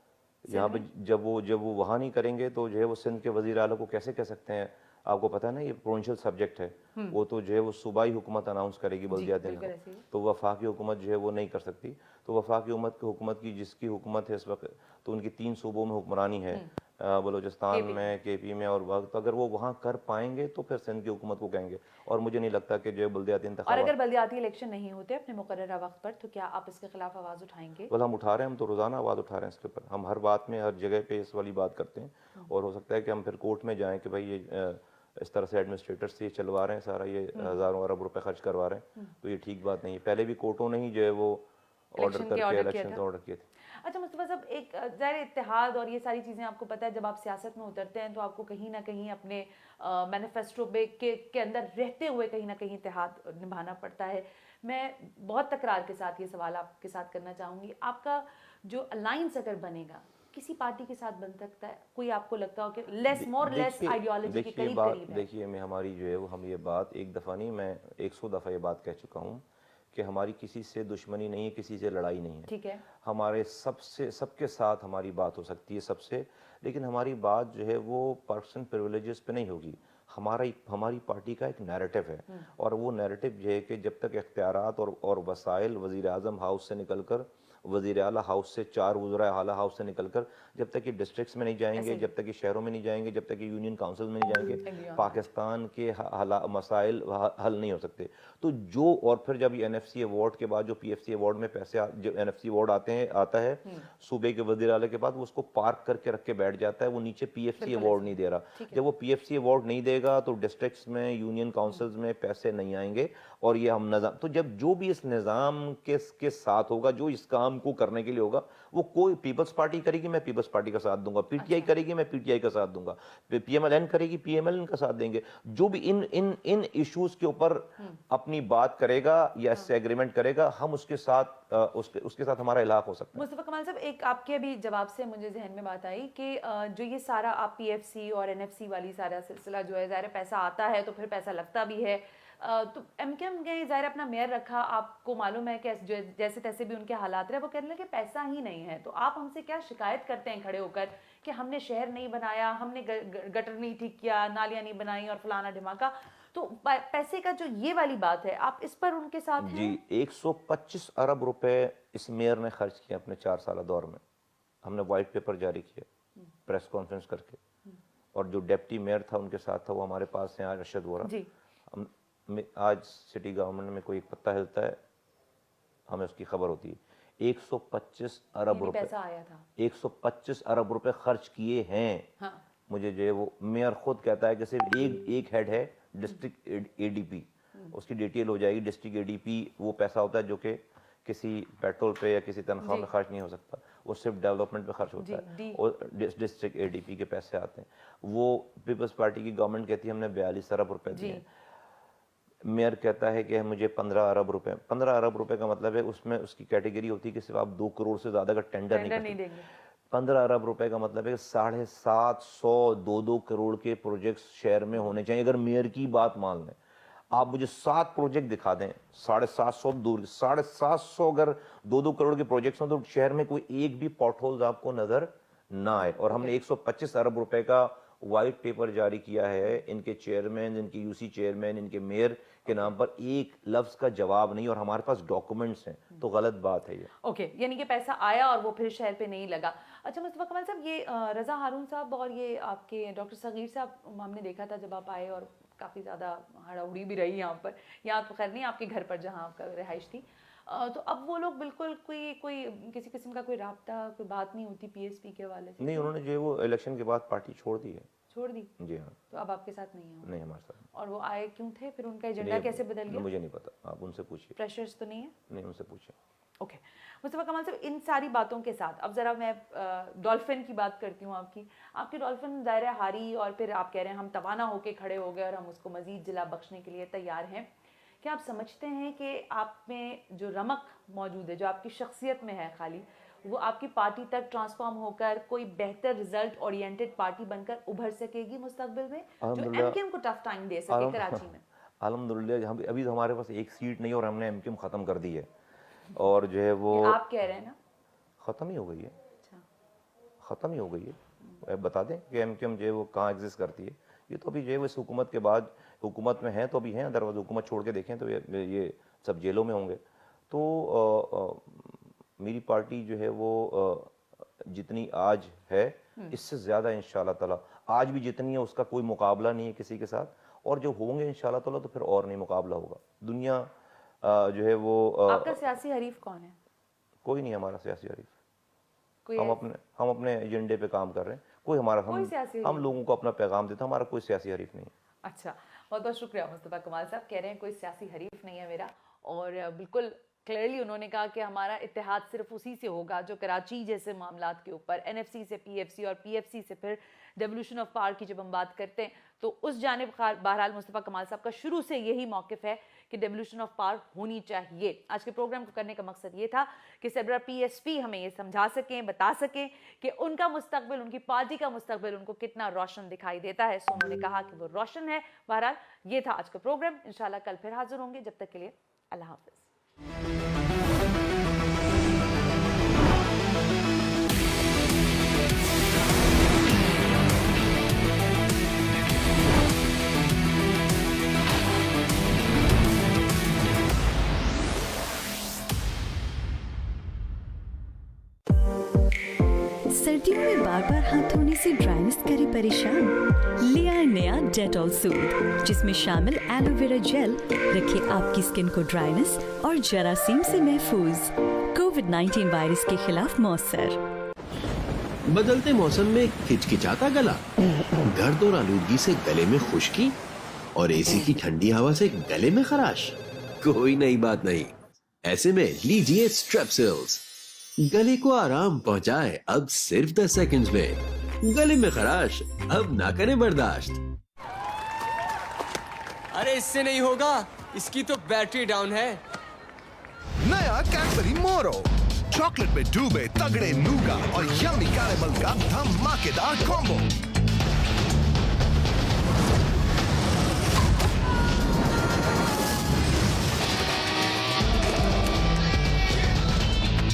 यहाँ पे जब वो वहाँ नहीं करेंगे तो जो है वो सिंध के वजीर आला को कैसे कह सकते हैं? आपको पता है ना, ये प्रोविंशियल सब्जेक्ट है, वो तो जो है वो सूबाई हुकूमत अनाउंस करेगी बल्दियाती, तो वफाकी हुकूमत जो है वो नहीं कर सकती। तो वफाकी हुकूमत की जिसकी हुकूमत है इस वक्त, तो उनकी 3 सूबों में हुक्मरानी है, बलूचिस्तान में, KP में और वक्त, तो अगर वो वहाँ कर पाएंगे तो फिर सिंध की हुकूमत को कहेंगे। और मुझे नहीं लगता कि जो है बल्दियाती
और अगर बल्दियाती इलेक्शन नहीं होते अपने मुकर्ररा वक्त पर, तो क्या आप इसके खिलाफ आवाज उठाएंगे?
हम उठा रहे हैं, हम तो रोजाना आवाज उठा रहे हैं इसके ऊपर। हम हर बात में, हर जगह पे इस वाली बात करते हैं, और हो सकता है कि हम फिर कोर्ट में जाएं कि भाई ये इस तरह से एडमिनिस्ट्रेटर से चलवा रहे हैं सारा, ये हजारों अरब रुपए खर्च करवा रहे हैं, तो ये ठीक बात नहीं है। पहले भी कोर्टों ने ही जो है वो ऑर्डर करके इलेक्शन ऑर्डर किए थे।
अच्छा मुस्तफा साहब, एक ज़ाहिर इत्तेहाद और ये सारी चीज़ें आपको पता है, जब आप सियासत में उतरते हैं तो आपको कहीं ना कहीं अपने मैनिफेस्टो के अंदर रहते हुए कहीं ना कहीं इत्तेहाद निभाना पड़ता है। मैं बहुत तकरार के साथ ये सवाल आपके साथ करना चाहूँगी, आपका जो अलायंस अगर बनेगा किसी पार्टी के साथ बन सकता है? कोई आपको लगता हो कि लेस आइडियोलॉजी के करीब है?
देखिए, मैं हमारी जो है वो हम ये बात एक दफ़ा नहीं, मैं 100 दफ़ा ये बात कह चुका हूँ कि हमारी किसी से दुश्मनी नहीं है, किसी से लड़ाई नहीं है।
ठीक है,
हमारे सबके साथ हमारी बात हो सकती है सबसे, लेकिन हमारी बात जो है वो पर्सन प्रिविलेजेस पे नहीं होगी। हमारी पार्टी का एक नैरेटिव है, और वो नैरेटिव जो है कि जब तक इख्तियारात और वसाइल वज़ीर आज़म हाउस से निकलकर, वज़ीर आला हाउस से, 4 वज़ीर आला हाउस से निकलकर, जब तक ये डिस्ट्रिक्ट्स में नहीं जाएंगे, जब तक ये शहरों में नहीं जाएंगे, जब तक ये यूनियन काउंसिल में नहीं जाएंगे, पाकिस्तान के मसाइल हल नहीं हो सकते। तो जो, और फिर जब ये NFC अवार्ड के बाद जो PFC अवार्ड में पैसे, जो NFC अवार्ड आता है सूबे के वज़ीर आला के बाद, वो उसको पार्क करके रख के बैठ जाता है, वो नीचे PFC अवार्ड नहीं दे रहा। जब वो PFC अवार्ड नहीं देगा तो डिस्ट्रिक्ट्स में, यूनियन काउंसिल्स में पैसे नहीं आएंगे, और ये हम निज़ाम, तो जब जो भी इस निज़ाम के साथ होगा, जो इस काम को करने के लिए होगा, वो कोई पीपल्स पार्टी करेगी, मैं पीपल्स पार्टी का साथ दूंगा, PTI करेगी, मैं PTI का साथ दूंगा, PMLN करेगी, PMLN का साथ देंगे। जो भी इन इश्यूज के ऊपर अपनी बात करेगा या इससे एग्रीमेंट करेगा, हम उसके साथ हमारा इलाक हो सकता है।
मुस्तफा कमाल साहब, एक आपके अभी जवाब से मुझे जहन में बात आई कि जो ये सारा आप PFC और NFC वाली सारा सिलसिला जो है, ज़ाहिर पैसा आता है तो फिर पैसा लगता भी है, तो MKM ने ज़ाहिर अपना मेयर रखा, आपको मालूम है कि जैसे तैसे भी उनके हालात रहे, वो कहने लगे पैसा ही नहीं है। तो आप हमसे क्या शिकायत करते हैं खड़े होकर कि हमने शहर नहीं बनाया, हमने गटर नहीं ठीक किया, नालियाँ नहीं बनाई और फलाना ढिमाका? तो पैसे का जो ये वाली बात है, आप इस पर उनके साथ हैं?
जी, 125 अरब रुपए इस मेयर ने खर्च किए अपने 4 साल दौर में। हमने वाइट पेपर जारी किया प्रेस कॉन्फ्रेंस करके, और जो डेप्टी मेयर था उनके साथ था, वो हमारे पास हैं आज, अरशद वोरा। आज सिटी गवर्नमेंट में कोई एक पत्ता हिलता है, हमें उसकी खबर होती है। 125 अरब रुपए,
पैसा आया था,
125 अरब रुपए खर्च किए हैं।
हाँ।
मुझे जो है वो मेयर खुद कहता है कि सिर्फ एक हेड है डिस्ट्रिक्ट ADP, उसकी डिटेल हो जाएगी। डिस्ट्रिक्ट ADP वो पैसा होता है जो कि किसी पेट्रोल पे या किसी तनख्वाह में खर्च नहीं हो सकता। वो सिर्फ डेवलपमेंट पे खर्च होता है और डिस्ट्रिक्ट ADP के पैसे आते हैं। वो पीपल्स पार्टी की गवर्नमेंट कहती है हमने 42 अरब रुपए दिए, मेयर कहता है कि मुझे 15 अरब रुपए। 15 अरब रुपए का मतलब है उसमें उसकी कैटेगरी होती है कि सिर्फ आप 2 करोड़ से ज़्यादा का टेंडर नहीं देंगे। 15 अरब रुपए का मतलब है कि 750 2-2 करोड़ के प्रोजेक्ट्स शहर में होने चाहिए। अगर मेयर की बात मान लें, आप मुझे 7 प्रोजेक्ट दिखा दें, 750 दूर 750 अगर 2-2 करोड़ के प्रोजेक्ट्स हों तो शहर में कोई एक भी पॉट होल्स आपको नजर ना आए। और हमने 125 अरब रुपए का व्हाइट पेपर जारी किया है इनके चेयरमैन, इनके यूसी चेयरमैन, इनके मेयर के नाम पर, एक लफ्ज का जवाब नहीं और हमारे पास डॉक्यूमेंट्स हैं, तो गलत बात है ये।
ओके, यानी कि पैसा आया और वो फिर शहर पे नहीं लगा। अच्छा मुस्तफा कमाल साहब, ये रजा हारून साहब और ये आपके डॉक्टर सगीर साहब हमने देखा था जब आप आए और काफ़ी ज़्यादा हड़ाउड़ी भी रही यहाँ पर, यहाँ तो खैर नहीं, आपके घर पर जहाँ आपका रिहाइश थी, तो अब वो लोग बिल्कुल कोई किसी किस्म का कोई राब्ता, कोई बात नहीं होती PSP के वाले से?
नहीं, उन्होंने जो वो इलेक्शन के बाद पार्टी छोड़ दी है।
छोड़ दी?
जी हाँ।
तो अब आपके साथ नहीं है?
नहीं, हमारे साथ।
और वो आए क्यों थे फिर? उनका एजेंडा कैसे बदल गया?
मुझे नहीं पता, आप उनसे पूछिए।
प्रेशर्स तो नहीं है?
नहीं, उनसे पूछिए।
ओके मुस्तफा कमाल साहब, इन सारी बातों के साथ अब ज़रा मैं डॉल्फिन की बात करती हूँ। आपकी डॉल्फिन दायरा हारी और फिर आप कह रहे हैं हम तवाना होके खड़े हो गए और हम उसको मजीद जिला बख्शने के लिए तैयार हैं। क्या आप समझते हैं कि आप में जो रमक मौजूद है, जो आपकी शख्सियत में है खाली, वो आपकी पार्टी तक ट्रांसफॉर्म होकर कोई बेहतर रिजल्ट ओरिएंटेड पार्टी बनकर उभर सकेगी मुस्तकबिल में, जो MKM को टफ टाइम दे सके कराची में?
अल्हम्दुलिल्लाह, हम अभी तो हमारे पास एक सीट नहीं और हमने MKM ख़त्म कर दी है और जो है वो
आप कह रहे हैं ना
ख़त्म ही हो गई है। ख़त्म ही हो गई है। बता दें कि MKM जो है वो कहाँ एग्जिस्ट करती है। ये तो अभी जो है वो इस हुकूमत के बाद हुकूमत में हैं तो अभी हैं, अदरवाइज हुकूमत छोड़ के देखें तो ये सब जेलों में होंगे। तो मेरी पार्टी जो है वो जितनी आज है इससे ज़्यादा इंशाल्लाह ताला, आज भी जितनी है उसका कोई मुकाबला नहीं है किसी के साथ, और जो होंगे इंशाल्लाह ताला तो फिर और नहीं मुकाबला होगा। दुनिया जो है वो
आपका सियासी हरीफ कौन है? कोई
नहीं हमारा सियासी हरीफ।
कोई
हम अपने एजेंडे पे काम कर रहे हैं। कोई हमारा हम लोगों को अपना पैगाम देता, हमारा कोई सियासी हरीफ नहीं है।
अच्छा, बहुत बहुत शुक्रिया मुस्तफा कमाल साहब। कह रहे हैं कोई सियासी हरीफ नहीं है मेरा, और बिल्कुल क्लियरली उन्होंने कहा कि हमारा इत्तेहाद सिर्फ उसी से होगा जो कराची जैसे मामलात के ऊपर NFC से PFC और PFC से फिर डेवोल्यूशन ऑफ पावर की जब हम बात करते हैं तो उस जानिब बहरहाल मुस्तफा कमाल साहब का शुरू से यही मौक़िफ़ है कि डेवोल्यूशन ऑफ पावर होनी चाहिए। आज के प्रोग्राम को करने का मकसद ये था कि सरबराह PSP हमें ये समझा सकें, बता सकें कि उनका मुस्तकबिल, उनकी पार्टी का मुस्तकबिल उनको कितना रोशन दिखाई देता है। सो उन्होंने कहा कि वो रोशन है। बहरहाल ये था आज का प्रोग्राम। इंशाल्लाह कल फिर हाजिर होंगे। जब तक के लिए अल्लाह हाफ़िज़।
सर्दियों में बार बार हाथ धोने से ड्राइनेस करे परेशान? ले आए नया डेटॉल सूप, जिसमें शामिल एलोवेरा जेल रखे आपकी स्किन को ड्राइनेस और जरासीम से महफूज। कोविड-19 वायरस के खिलाफ मौसर।
बदलते मौसम में खिचखिचाता गला, गर्द और आलूदगी से गले में खुश्की और AC की ठंडी हवा से गले में खराश? कोई नई बात नहीं। ऐसे में लीजिए स्ट्रेप्सिल्स, गले को आराम पहुंचाए अब सिर्फ 10 सेकंड्स में। गले में खराश अब ना करें बर्दाश्त।
अरे इससे नहीं होगा, इसकी तो बैटरी डाउन है।
नया कैडबरी मोरो, चॉकलेट में डूबे तगड़े नूगा और यम्मी कैरेमल का धमाकेदार कॉम्बो।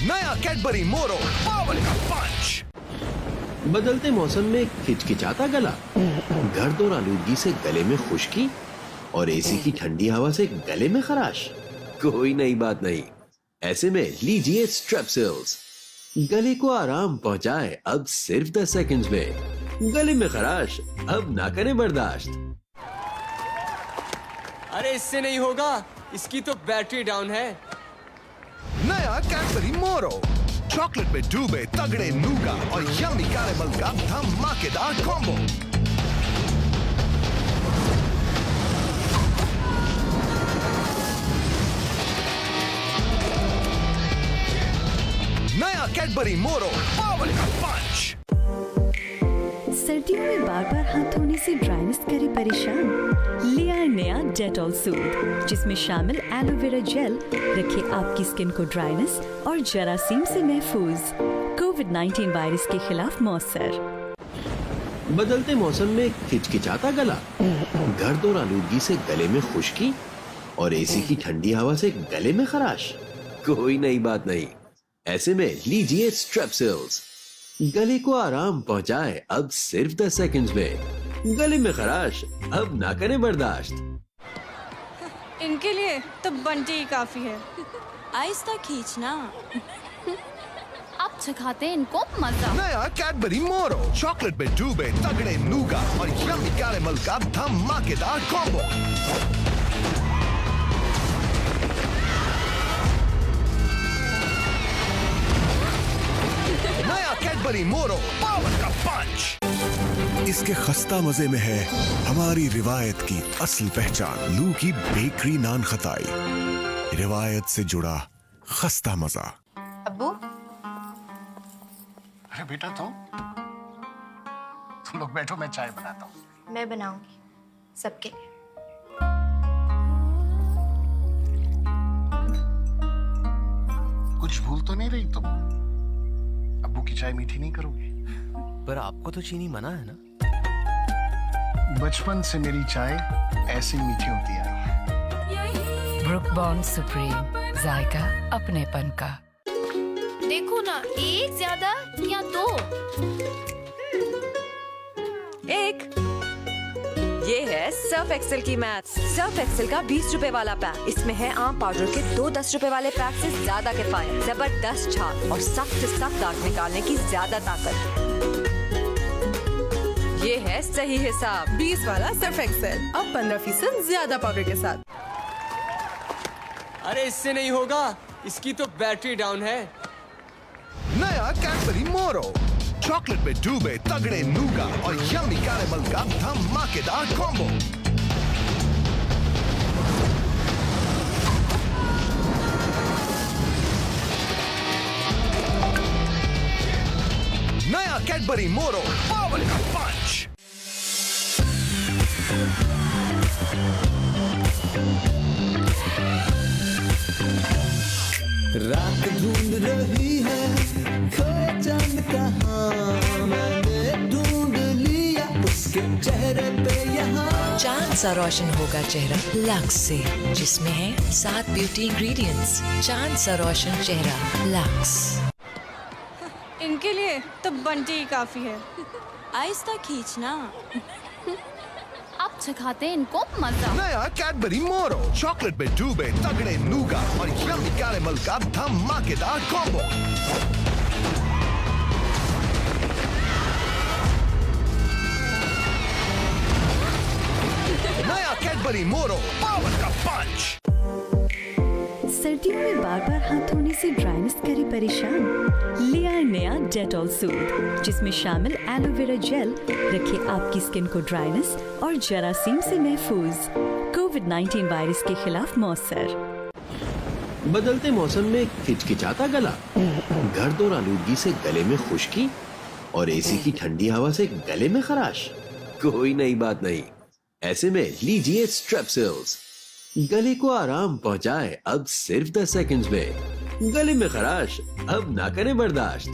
नया कैडबरी मोरो, पावर का पंच।
बदलते मौसम में खिचखिचाता गला, गर्द और आलूदगी से गले में खुश्की और AC की ठंडी हवा से गले में खराश? कोई नई बात नहीं। ऐसे में लीजिए स्ट्रेप्सिल्स, गले को आराम पहुंचाए अब सिर्फ 10 सेकंड्स में। गले में खराश अब ना करें बर्दाश्त।
अरे इससे नहीं होगा, इसकी तो बैटरी डाउन है।
नया कैडबरी मोरो, चॉकलेट में डूबे तगड़े नूगा और यम्मी कैरेमल का धमाकेदार कॉम्बो। नया कैडबरी कैडबरी मोरो पावर का पंच।
सर्दियों में बार बार हाथ धोने से ड्राइनेस करे परेशान? ले आए नया डेटॉल सूप, जिसमें शामिल एलोवेरा जेल रखे आपकी स्किन को ड्राइनेस और जरासीम से महफूज। कोविड-19 वायरस के खिलाफ मौसर।
बदलते मौसम में खिचखिचाता गला, गर्द और आलूदगी से गले में खुश्की और एसी की ठंडी हवा से गले में खराश। कोई नई बात नहीं। ऐसे में लीजिए स्ट्रेप्सिल्स, गले को आराम पहुंचाए अब सिर्फ 10 सेकंड्स में। गले में खराश अब ना करें बर्दाश्त।
इनके लिए तो बंटी ही काफी है।
आहिस्ता खींचना। अब चखाते इनको मजा।
नया कैडबरी मोरो चॉकलेट में डूबे तगड़े नूगा और यम्मी कैरेमल का धमाकेदार कॉम्बो। नया कैडबरी मोरो पावर का पंच। इसके खस्ता मजे में है हमारी रिवायत की असल पहचान, लू की बेकरी नान खताई। रिवायत से जुड़ा खस्ता मजा।
अब्बू,
अरे बेटा तुम लोग बैठो, मैं चाय बनाता हूँ।
मैं बनाऊंगी सबके लिए।
कुछ भूल तो नहीं रही तुम? अब्बू की चाय मीठी नहीं करोगी?
पर आपको तो चीनी मना है ना?
बचपन से मेरी चाय ऐसी मीठी होती है।
ब्रुक बॉन्ड सुप्रीम, जायका अपनेपन का।
देखो ना, एक ज्यादा या दो?
एक। ये है सर्फ एक्सेल की मैथ। सर्फ एक्सेल का 20 रुपए वाला पैक। इसमें है आम पाउडर के 2 10 रुपए वाले पैक से ज्यादा किफायत, जबरदस्त छाप और सख्त से सख्त दाग निकालने की ज्यादा ताकत। ये है सही हिसाब।
20 वाला सर्फ एक्सेल अब 15% ज्यादा पाउडर के साथ।
अरे इससे नहीं होगा, इसकी तो बैटरी डाउन है।
नया कैडबरी मोरो चॉकलेट में डूबे तगड़े नूगा और यम्मी कैरेमल का धमाकेदार कॉम्बो। नया कैडबरी मोरो पावर का पंच।
रात ढूंढ रही है खोया चांद कहाँ, मैंने ढूंढ लिया उसके चेहरे पे यहाँ।
चांद सा रोशन होगा चेहरा लक्स से, जिसमें है 7 ब्यूटी इंग्रेडिएंट्स। चांद सा रोशन चेहरा लक्स।
इनके लिए तो बंटी ही काफी है।
आहिस्ता खींचना। अब चखाते इनको मजा।
नया कैडबरी मोरो चॉकलेट में डूबे तगड़े नूगा और यम्मी कैरेमल का धमाकेदार कॉम्बो। नया कैडबरी मोरो पावर का पंच।
सर्दियों में बार बार हाथ धोने से ड्राइनेस करे परेशान? ले आए नया डेटॉल सूप, जिसमें शामिल एलोवेरा जेल रखे आपकी स्किन को ड्राइनेस और जरासीम से महफूज। कोविड-19 वायरस के खिलाफ मौसर।
बदलते मौसम में खिचखिचाता गला, गर्द और आलूदगी से गले में खुश्की और एसी की ठंडी हवा से गले में खराश। कोई नई बात नहीं। ऐसे में लीजिए स्ट्रेप्सिल्स, गले को आराम पहुंचाए अब सिर्फ 10 सेकंड्स में। गले में खराश अब ना करें बर्दाश्त।